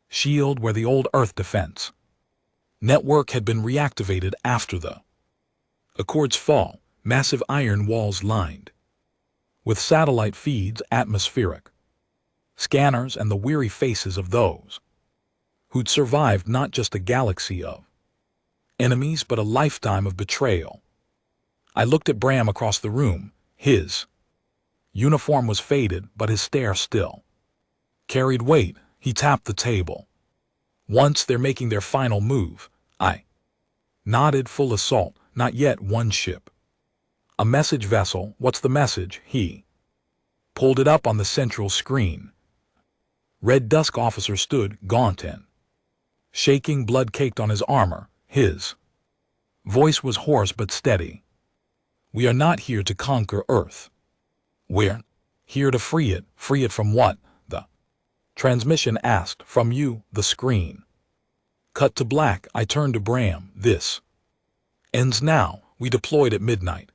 shield, where the old Earth defense network had been reactivated after the Accord's fall, massive iron walls lined with satellite feeds, atmospheric scanners, and the weary faces of those who'd survived not just a galaxy of enemies but a lifetime of betrayal. I looked at Bram across the room. His uniform was faded, but his stare still carried weight. He tapped the table. Once they're making their final move. I nodded. Full assault. Not yet. One ship. A message vessel. What's the message? He pulled it up on the central screen. Red Dusk officer stood, gaunt and shaking, blood caked on his armor. His voice was hoarse but steady. We are not here to conquer Earth. We're here to free it. Free it from what? The transmission asked. From you, the screen. Cut to black. I turned to Bram. This ends now. We deployed at midnight,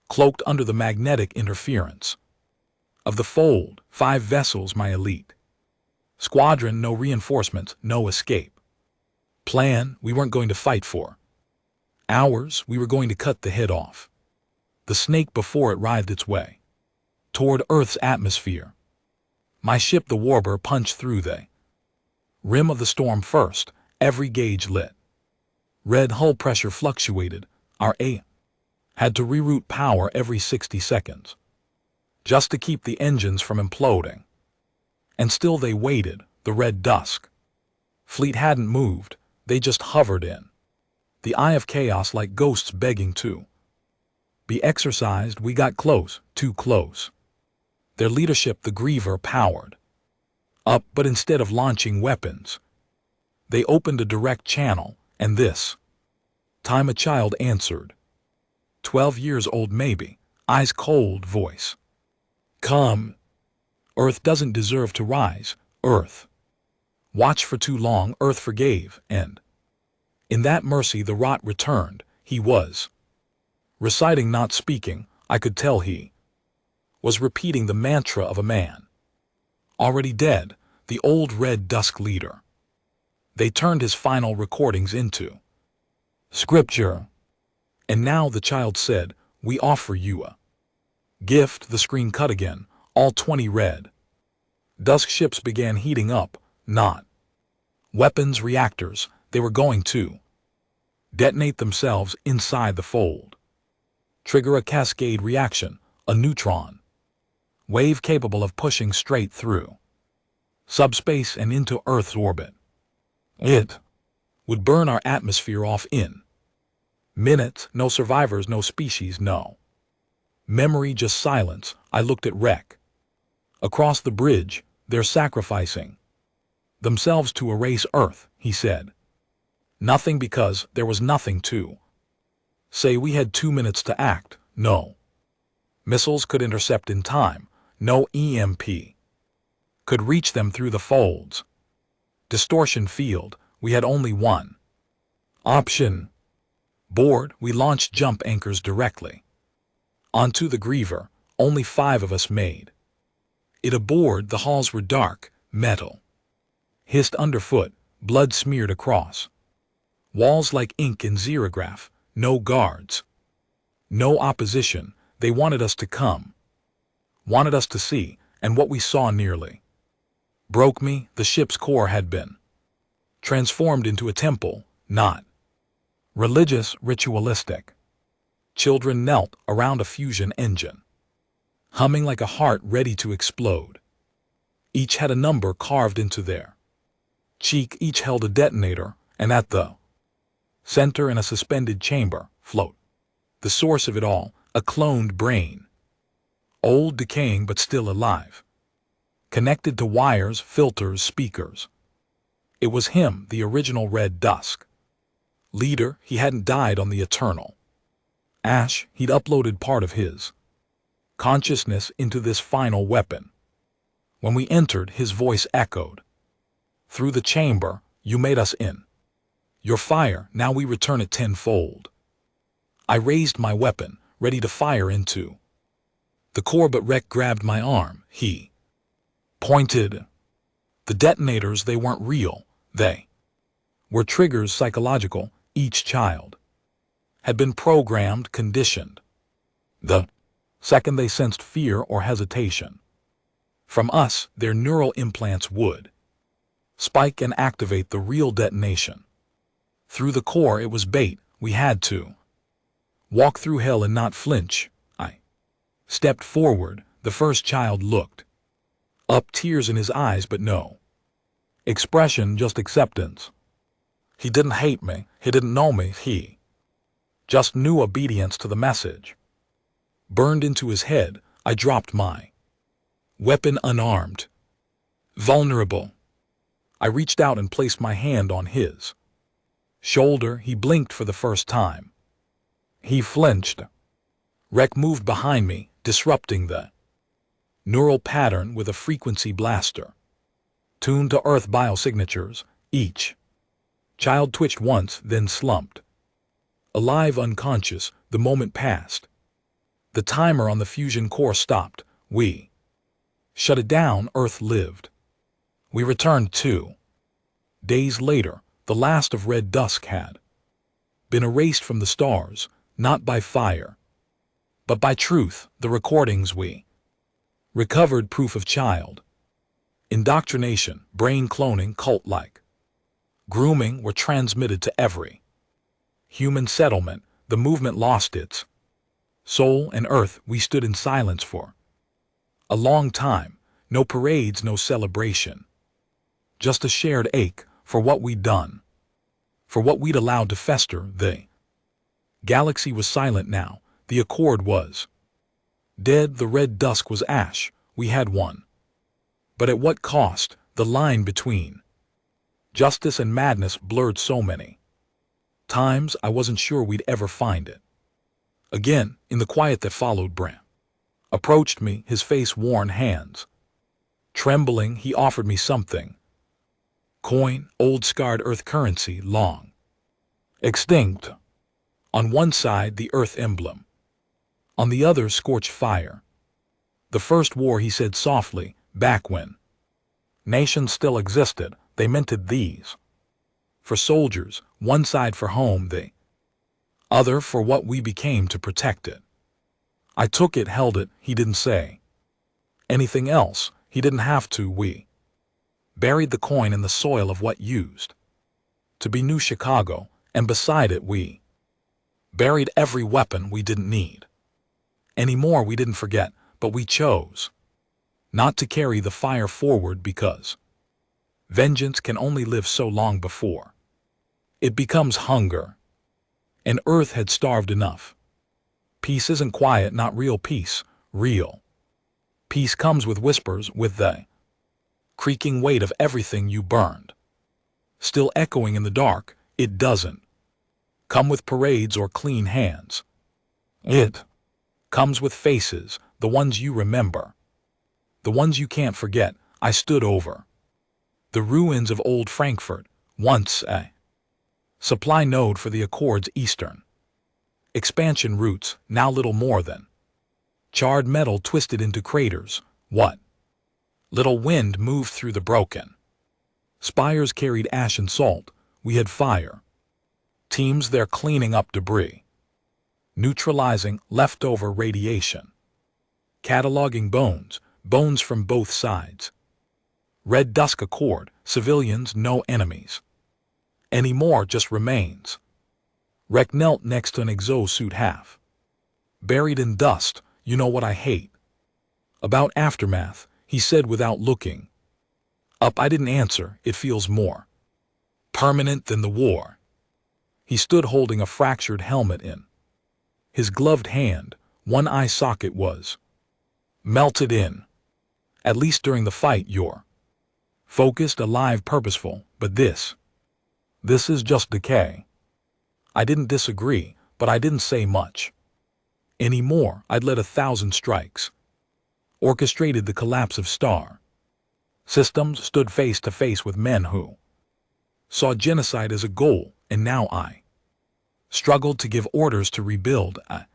cloaked under the magnetic interference of the fold. 5 vessels, my elite squadron, no reinforcements, no escape plan. We weren't going to fight for hours. We were going to cut the head off the snake before it writhed its way toward Earth's atmosphere. My ship, the Warbur, punched through the rim of the storm first, every gauge lit. Red hull pressure fluctuated. Our A had to reroute power every 60 seconds just to keep the engines from imploding. And still they waited. The red dusk fleet hadn't moved. They just hovered in the eye of chaos like ghosts begging to be exorcised. We got close, too close. Their leadership, the Griever, powered up, but instead of launching weapons, they opened a direct channel, and this time a child answered. 12 years old maybe, eyes cold, voice calm. Earth doesn't deserve to rise. Earth watched for too long. Earth forgave, and in that mercy the rot returned. He was reciting, not speaking. I could tell he was repeating the mantra of a man already dead, the old red dusk leader. They turned his final recordings into scripture. And now the child said, we offer you a gift. The screen cut again. All 20 red dusk ships began heating up, not weapons reactors. They were going to detonate themselves inside the fold. Trigger a cascade reaction, a neutron wave capable of pushing straight through subspace and into Earth's orbit. It would burn our atmosphere off in minutes. No survivors, no species, no memory, just silence. I looked at Rek. Across the bridge, they're sacrificing themselves to erase Earth, he said. Nothing, because there was nothing to say. We had 2 minutes to act. No missiles could intercept in time. No EMP could reach them through the folds. Distortion field. We had only one option. Board, we launched jump anchors directly onto the Griever. Only 5 of us made it aboard. The halls were dark. Metal hissed underfoot. Blood smeared across walls like ink in xerograph. No guards. No opposition. They wanted us to come. Wanted us to see. And what we saw nearly broke me. The ship's core had been transformed into a temple. Not religious, ritualistic. Children knelt around a fusion engine, humming like a heart ready to explode. Each had a number carved into their cheek. Each held a detonator, and at the center, in a suspended chamber, float the source of it all, a cloned brain. Old, decaying, but still alive. Connected to wires, filters, speakers. It was him, the original Red Dusk leader. He hadn't died on the Eternal Ash. He'd uploaded part of his consciousness into this final weapon. When we entered, his voice echoed through the chamber. You made us in your fire. Now we return it tenfold. I raised my weapon, ready to fire into the core, but Rek grabbed my arm. He pointed. The detonators, they weren't real. They were triggers, psychological. Each child had been programmed, conditioned. The second they sensed fear or hesitation from us, their neural implants would spike and activate the real detonation. Through the core, it was bait. We had to walk through hell and not flinch. I stepped forward. The first child looked up, tears in his eyes, but no expression, just acceptance. He didn't hate me. He didn't know me. He just knew obedience to the message burned into his head. I dropped my weapon, unarmed, vulnerable. I reached out and placed my hand on his shoulder. He blinked for the first time. He flinched. Rek moved behind me, disrupting the neural pattern with a frequency blaster tuned to Earth biosignatures. Each child twitched once, then slumped. Alive, unconscious. The moment passed. The timer on the fusion core stopped. We shut it down. Earth lived. We returned 2 days later. The last of Red Dusk had been erased from the stars, not by fire, but by truth. The recordings we recovered, proof of child indoctrination, brain cloning, cult-like grooming, were transmitted to every human settlement. The movement lost its soul, and Earth, we stood in silence for a long time. No parades, no celebration. Just a shared ache for what we'd done, for what we'd allowed to fester. The galaxy was silent now. The Accord was dead. The Red Dusk was ash. We had won. But at what cost? The line between justice and madness blurred so many times. I wasn't sure we'd ever find it again. In the quiet that followed, Bram approached me, his face worn, hands trembling. He offered me something. Coin, old scarred Earth currency, long extinct. On one side, the Earth emblem. On the other, scorched fire. The first war, he said softly, back when nations still existed, they minted these for soldiers, one side for home, the other for what we became to protect it. I took it, held it. He didn't say anything else. He didn't have to. We buried the coin in the soil of what used to be New Chicago, and beside it we buried every weapon we didn't need. Anymore we didn't forget, but we chose not to carry the fire forward because vengeance can only live so long before it becomes hunger. And Earth had starved enough. Peace isn't quiet, not real peace. Real peace comes with whispers, with the creaking weight of everything you burned still echoing in the dark. It doesn't come with parades or clean hands. It comes with faces, the ones you remember, the ones you can't forget. I stood over the ruins of old Frankfurt, once a supply node for the Accord's eastern expansion routes, now little more than charred metal twisted into craters. What little wind moved through the broken spires carried ash and salt. We had fire teams there cleaning up debris, neutralizing leftover radiation, cataloging bones from both sides. Red dusk Accord, civilians no enemies anymore, just remains. Rec knelt next to an exosuit half buried in dust. You know what I hate about aftermath, he said without looking up. I didn't answer. It feels more permanent than the war. He stood holding a fractured helmet in his gloved hand. One eye socket was melted in. At least during the fight you're focused, alive, purposeful, but this is just decay. I didn't disagree, but I didn't say much anymore. I'd led 1,000 strikes, orchestrated the collapse of star systems, stood face to face with men who saw genocide as a goal, and now I struggled to give orders to rebuild a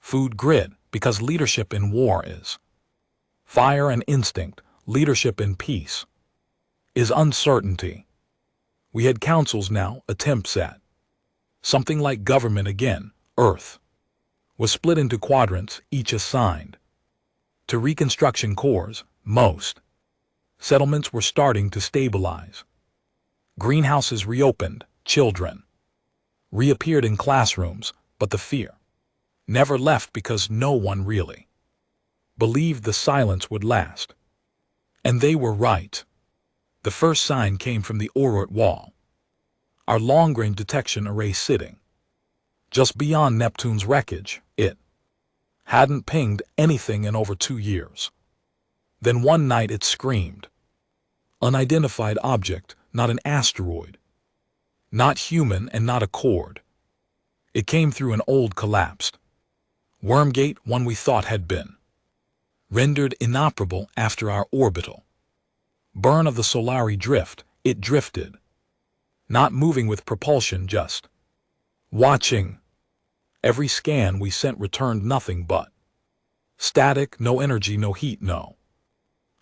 food grid, because leadership in war is fire and instinct. Leadership in peace is uncertainty. We had councils now, attempts at something like government again. Earth was split into quadrants, each assigned to reconstruction corps. Most settlements were starting to stabilize. Greenhouses reopened, children reappeared in classrooms, but the fear never left because no one really believed the silence would last. And they were right. The first sign came from the Oort wall, our long-range detection array sitting just beyond Neptune's wreckage. It hadn't pinged anything in over 2 years. Then one night it screamed. Unidentified object, not an asteroid, not human, and not Accord. It came through an old collapsed wormgate, one we thought had been rendered inoperable after our orbital burn of the Solari drift. It drifted, not moving with propulsion, just watching. Every scan we sent returned nothing but static, no energy, no heat, no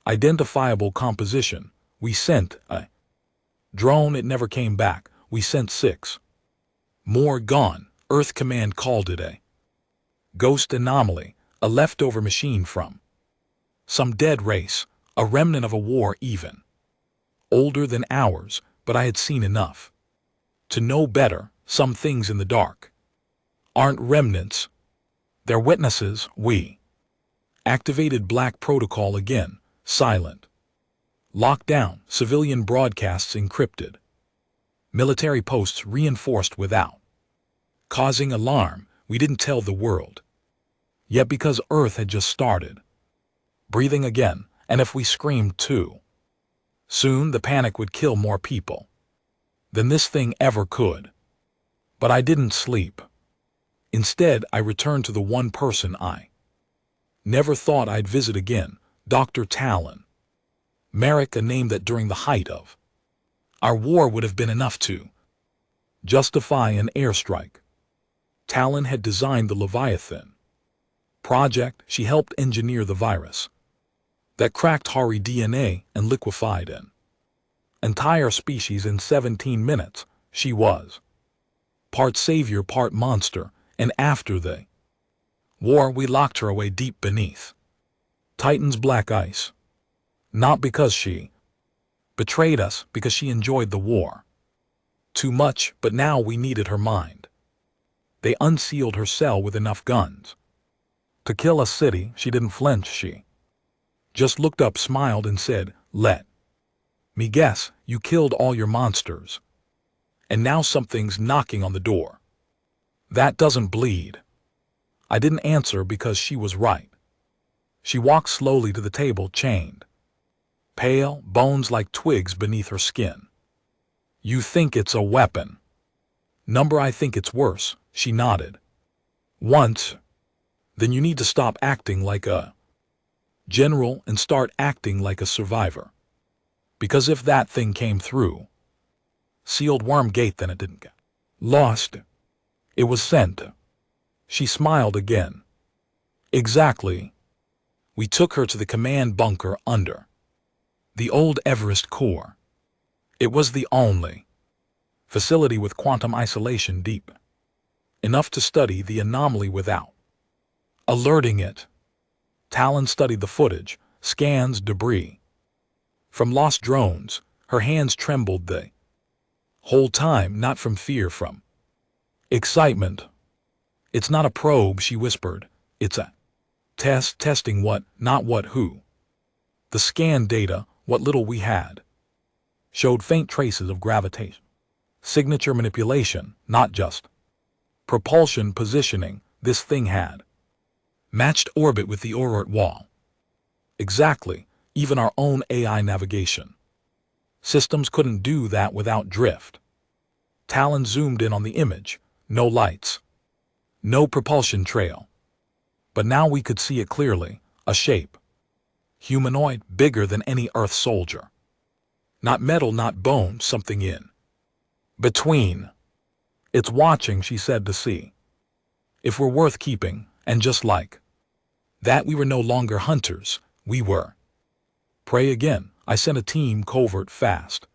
identifiable composition. We sent a drone, it never came back. We sent 6 more, gone. Earth Command called it a ghost anomaly, a leftover machine from some dead race, a remnant of a war even older than ours. But I had seen enough to know better. Some things in the dark aren't remnants, they're witnesses. We activated Black Protocol again, silent lockdown, civilian broadcasts encrypted, military posts reinforced without causing alarm. We didn't tell the world yet because Earth had just started breathing again, and if we screamed too soon, the panic would kill more people than this thing ever could. But I didn't sleep. Instead, I returned to the one person I never thought I'd visit again, Dr. Talon Merrick, a name that during the height of our war would have been enough to justify an airstrike. Talon had designed the Leviathan project. She helped engineer the virus that cracked Hari DNA and liquefied an entire species in 17 minutes. She was part savior, part monster, and after the war we locked her away deep beneath Titan's black ice. Not because she Betrayed us because she enjoyed the war. Too much, but now we needed her mind. They unsealed her cell with enough guns to kill a city. She didn't flinch. She just looked up, smiled, and said, "Let me guess, you killed all your monsters. And now something's knocking on the door. That doesn't bleed." I didn't answer because she was right. She walked slowly to the table, chained, pale, bones like twigs beneath her skin. "You think it's a weapon?" "Number, I think it's worse." She nodded. "Once. Then you need to stop acting like a general and start acting like a survivor. Because if that thing came through sealed worm gate, then it didn't get lost. It was sent." She smiled again. "Exactly. We took her to the command bunker under the old Everest core. It was the only facility with quantum isolation deep enough to study the anomaly without alerting it." Talon studied the footage, scans debris from lost drones. Her hands trembled the whole time, not from fear, from excitement. "It's not a probe," she whispered. "It's a test, testing what, not what, who." The scan data, what little we had, showed faint traces of gravitation. Signature manipulation, not just propulsion positioning. This thing had matched orbit with the Oort wall. Exactly, even our own AI navigation systems couldn't do that without drift. Talon zoomed in on the image. No lights, no propulsion trail. But now we could see it clearly, a shape. Humanoid, bigger than any Earth soldier. Not metal, not bone, something in between. "It's watching," she said, "to see if we're worth keeping." And just like that, we were no longer hunters. We were prey again. I sent a team covert, fast,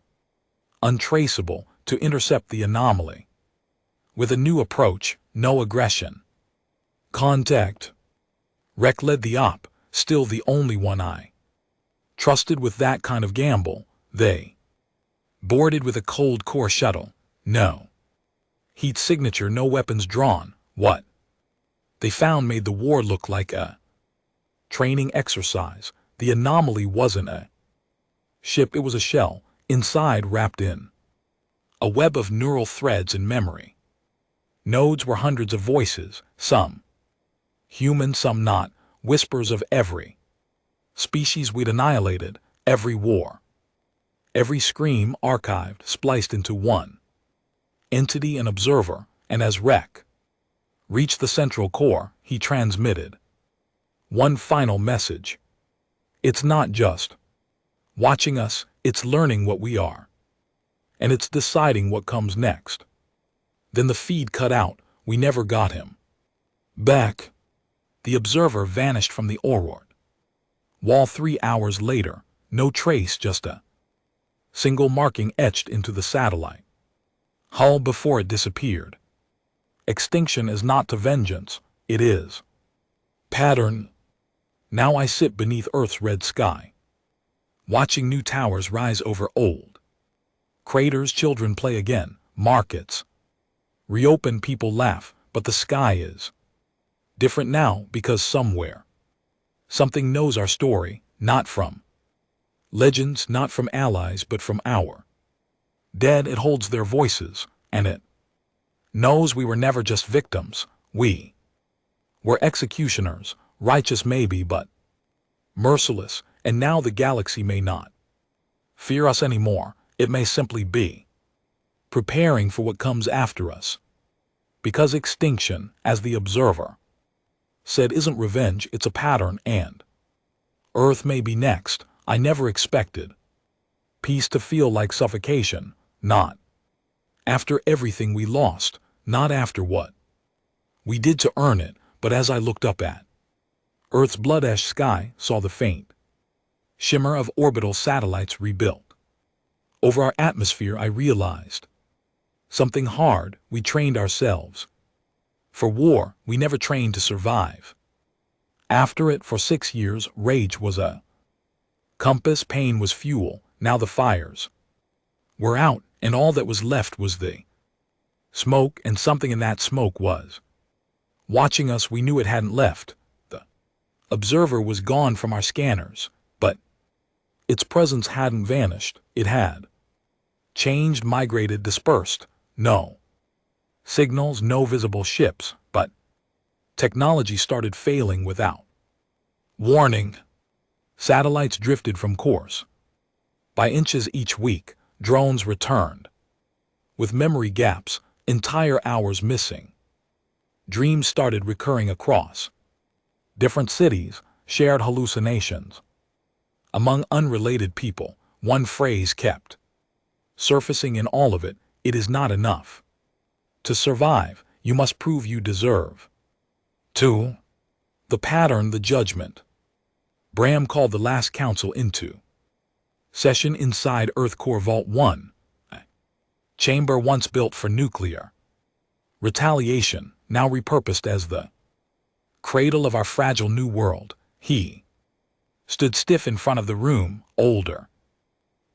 untraceable, to intercept the anomaly. With a new approach, no aggression. Contact. Rek led the op, still the only one I trusted with that kind of gamble. They boarded with a cold core shuttle. No heat signature, no weapons drawn. What they found made the war look like a training exercise. The anomaly wasn't a ship, it was a shell, inside wrapped in a web of neural threads and memory. Nodes were hundreds of voices, some human, some not, whispers of every species we'd annihilated, every war, every scream archived, spliced into one entity, an observer. And as Rek reached the central core, he transmitted one final message. "It's not just watching us, it's learning what we are. And it's deciding what comes next." Then the feed cut out. We never got him back. The observer vanished from the Oort wall 3 hours later. No trace, just a single marking etched into the satellite hull before it disappeared. Extinction is not to vengeance, it is pattern. Now I sit beneath Earth's red sky, watching new towers rise over old craters. Children play again, markets reopen, people laugh, but the sky is different now, because somewhere something knows our story, not from legends, not from allies, but from our dead. It holds their voices, and it knows we were never just victims. We were executioners, righteous maybe, but merciless. And now the galaxy may not fear us anymore. It may simply be preparing for what comes after us. Because extinction, as the observer said, isn't revenge, it's a pattern, and Earth may be next. I never expected peace to feel like suffocation, not after everything we lost, not after what we did to earn it, but as I looked up at Earth's blood-ash sky, saw the faint shimmer of orbital satellites rebuilt over our atmosphere, I realized something hard. We trained ourselves for war. We never trained to survive. After it, for 6 years, rage was a compass, pain was fuel, Now the fires were out, and all that was left was the smoke, and something in that smoke was watching us. We knew it hadn't left. The observer was gone from our scanners, but its presence hadn't vanished. It had changed, migrated, dispersed. No signals, no visible ships, but technology started failing without warning. Satellites drifted from course by inches each week. Drones returned with memory gaps, entire hours missing. Dreams started recurring across different cities, shared hallucinations. Among unrelated people, one phrase kept surfacing in all of it: it is not enough. To survive, you must prove you deserve to. The pattern, the judgment. Bram called the last council into session inside Earth Core Vault 1, a chamber once built for nuclear retaliation, now repurposed as the cradle of our fragile new world. He stood stiff in front of the room, older,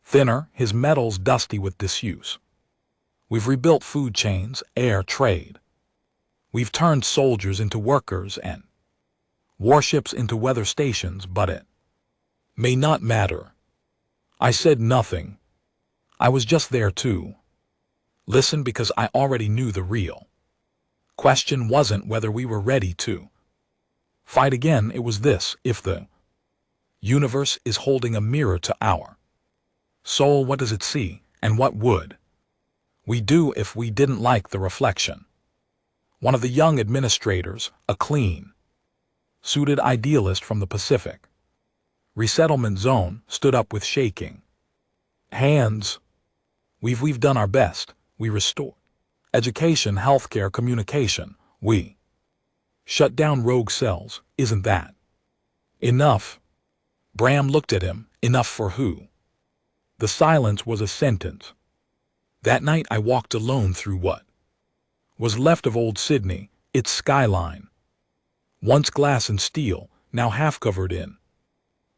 thinner, his metals dusty with disuse. We've rebuilt food chains, air trade. We've turned soldiers into workers and warships into weather stations, but it may not matter. I said nothing. I was just there to listen, because I already knew the real question wasn't whether we were ready to fight again. It was this: if the universe is holding a mirror to our soul, what does it see, and what would we do if we didn't like the reflection? One of the young administrators, a clean-suited idealist from the Pacific resettlement zone, stood up with shaking hands. We've done our best. We restored education, healthcare, communication. We shut down rogue cells. Isn't that enough? Bram looked at him. Enough for who? The silence was a sentence. That night I walked alone through what was left of old Sydney, its skyline, once glass and steel, now half covered in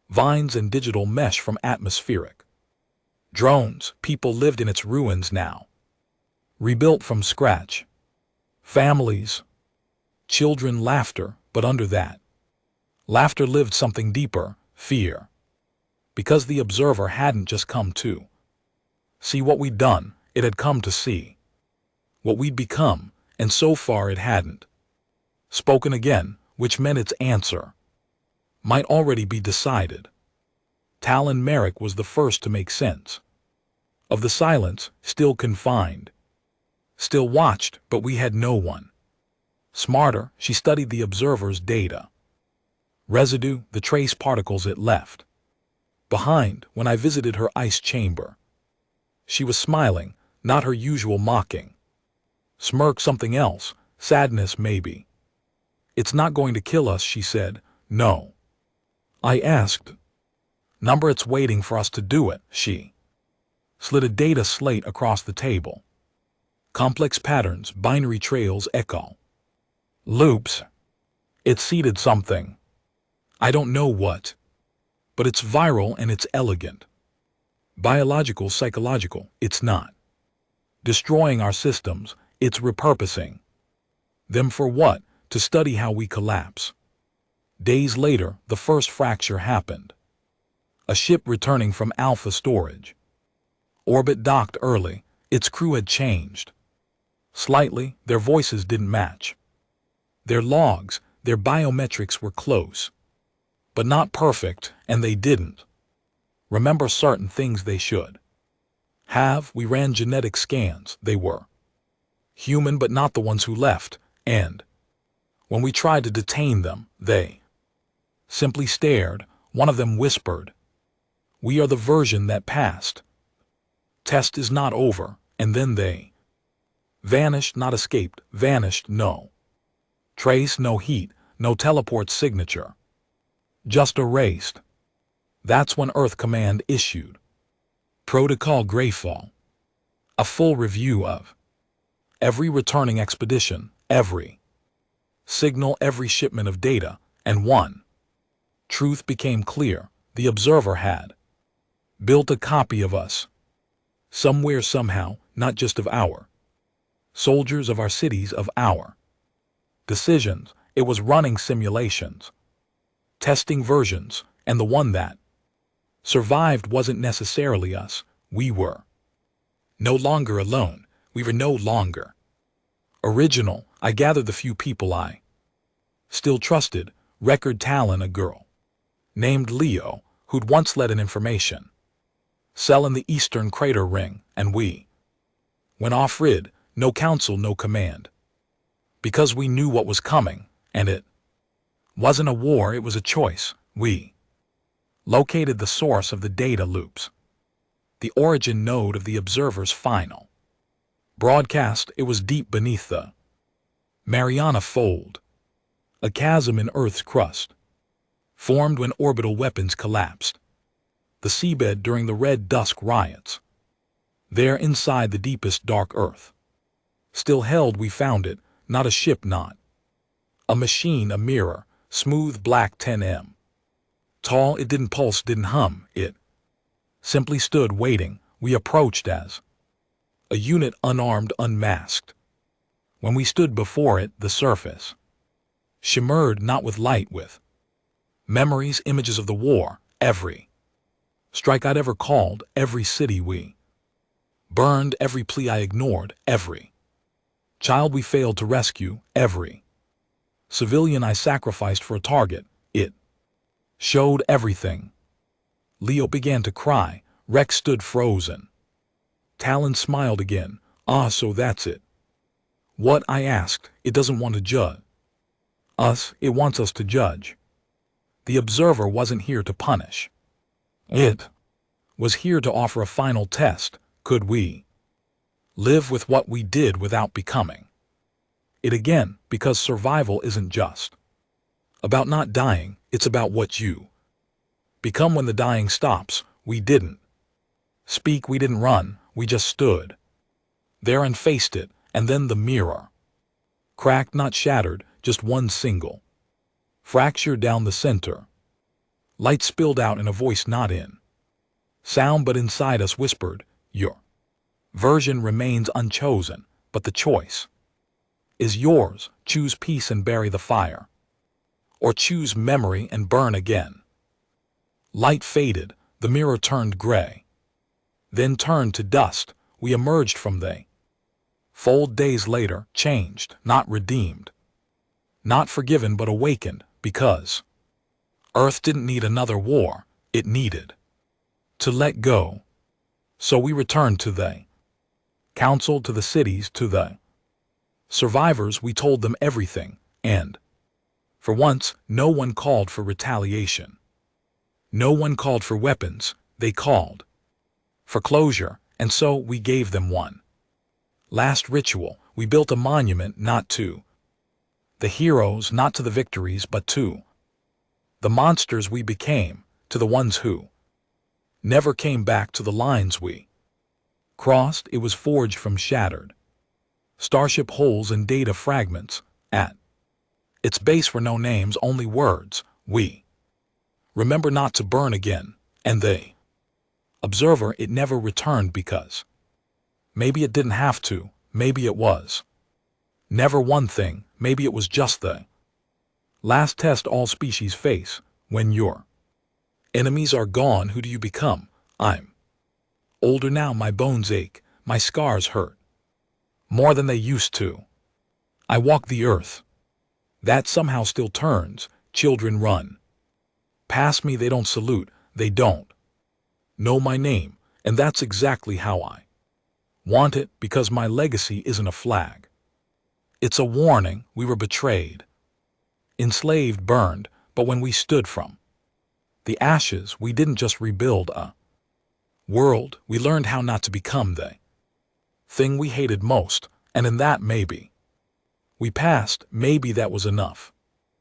vines and digital mesh from atmospheric drones. People lived in its ruins now, rebuilt from scratch. Families, children, laughter, but under that laughter lived something deeper: fear. Because the observer hadn't just come to see what we'd done, it had come to see what we'd become, and so far it hadn't spoken again, which meant its answer might already be decided. Talon Merrick was the first to make sense of the silence, still confined, still watched, but we had no one smarter. She studied the observer's data, residue, the trace particles it left behind. When I visited her ice chamber, she was smiling, not her usual mocking smirk, something else, sadness maybe. It's not going to kill us, she said. No. I asked. Number, it's waiting for us to do it. She slid a data slate across the table. Complex patterns, binary trails, echo loops. It seeded something. I don't know what, but it's viral and it's elegant. Biological, psychological. It's not destroying our systems, it's repurposing them. For what? To study how we collapse. Days later, the first fracture happened. A ship returning from Alpha storage orbit docked early. Its crew had changed slightly. Their voices didn't match their logs. Their biometrics were close, but not perfect, and they didn't remember certain things they should have. We ran genetic scans. They were human, but not the ones who left, and when we tried to detain them, they simply stared. One of them whispered, "We are the version that passed. Test is not over." And then they vanished, not escaped, vanished. No trace, no heat, no teleport signature. Just erased. That's when Earth Command issued Protocol Greyfall, a full review of every returning expedition, every signal, every shipment of data, and one truth became clear: the observer had built a copy of us. Somewhere, somehow, not just of our soldiers, of our cities, of our decisions. It was running simulations, testing versions, and the one that survived wasn't necessarily us. We were no longer alone. We were no longer original. I gathered the few people I still trusted, record talent, a girl named Leo, who'd once led an information cell in the Eastern Crater Ring, and we went off-grid, no council, no command, because we knew what was coming, and it wasn't a war, it was a choice. We located the source of the data loops, the origin node of the observer's final broadcast. It was deep beneath the Mariana Fold, a chasm in Earth's crust, formed when orbital weapons collapsed the seabed during the Red Dusk riots. There, inside the deepest dark Earth still held, we found it, not a ship, not a machine, a mirror, smooth black 10 m tall. It didn't pulse, didn't hum, it simply stood waiting. We approached as a unit, unarmed, unmasked. When we stood before it, the surface shimmered, not with light, with memories, images of the war, every strike I'd ever called, every city we burned, every plea I ignored, every child we failed to rescue, every civilian I sacrificed for a target. It showed everything. Leo began to cry. Rex stood frozen. Talon smiled again. Ah, so that's it. What? I asked. It doesn't want to judge us, it wants us to judge. The observer wasn't here to punish. It was here to offer a final test. Could we live with what we did without becoming it again? Because survival isn't just about not dying, it's about what you become when the dying stops. We didn't speak, we didn't run, we just stood there and faced it, and then the mirror cracked, not shattered, just one single fracture down the center. Light spilled out, and a voice, not in sound but inside us, whispered, "Your version remains unchosen, but the choice is yours. Choose peace and bury the fire, or choose memory and burn again." Light faded, the mirror turned gray, then turned to dust. We emerged from the fold days later, changed, not redeemed, not forgiven, but awakened, because Earth didn't need another war, it needed to let go. So we returned to the council, to the cities, to the survivors. We told them everything, and for once, no one called for retaliation. No one called for weapons, they called for closure, and so we gave them one last ritual. We built a monument, not to the heroes, not to the victories, but to the monsters we became, to the ones who never came back, to the lines we crossed. It was forged from shattered starship holes and data fragments. At its base were no names, only words. We remember not to burn again. And the observer, it never returned, because maybe it didn't have to, maybe it was never one thing, maybe it was just the last test all species face. When your enemies are gone, who do you become? I'm older now, my bones ache, my scars hurt more than they used to. I walk the earth that somehow still turns. Children run past me, they don't salute, they don't know my name, and that's exactly how I want it, because my legacy isn't a flag. It's a warning. We were betrayed, enslaved, burned, but when we stood from the ashes, we didn't just rebuild a world, we learned how not to become the thing we hated most, and in that maybe we passed, maybe that was enough.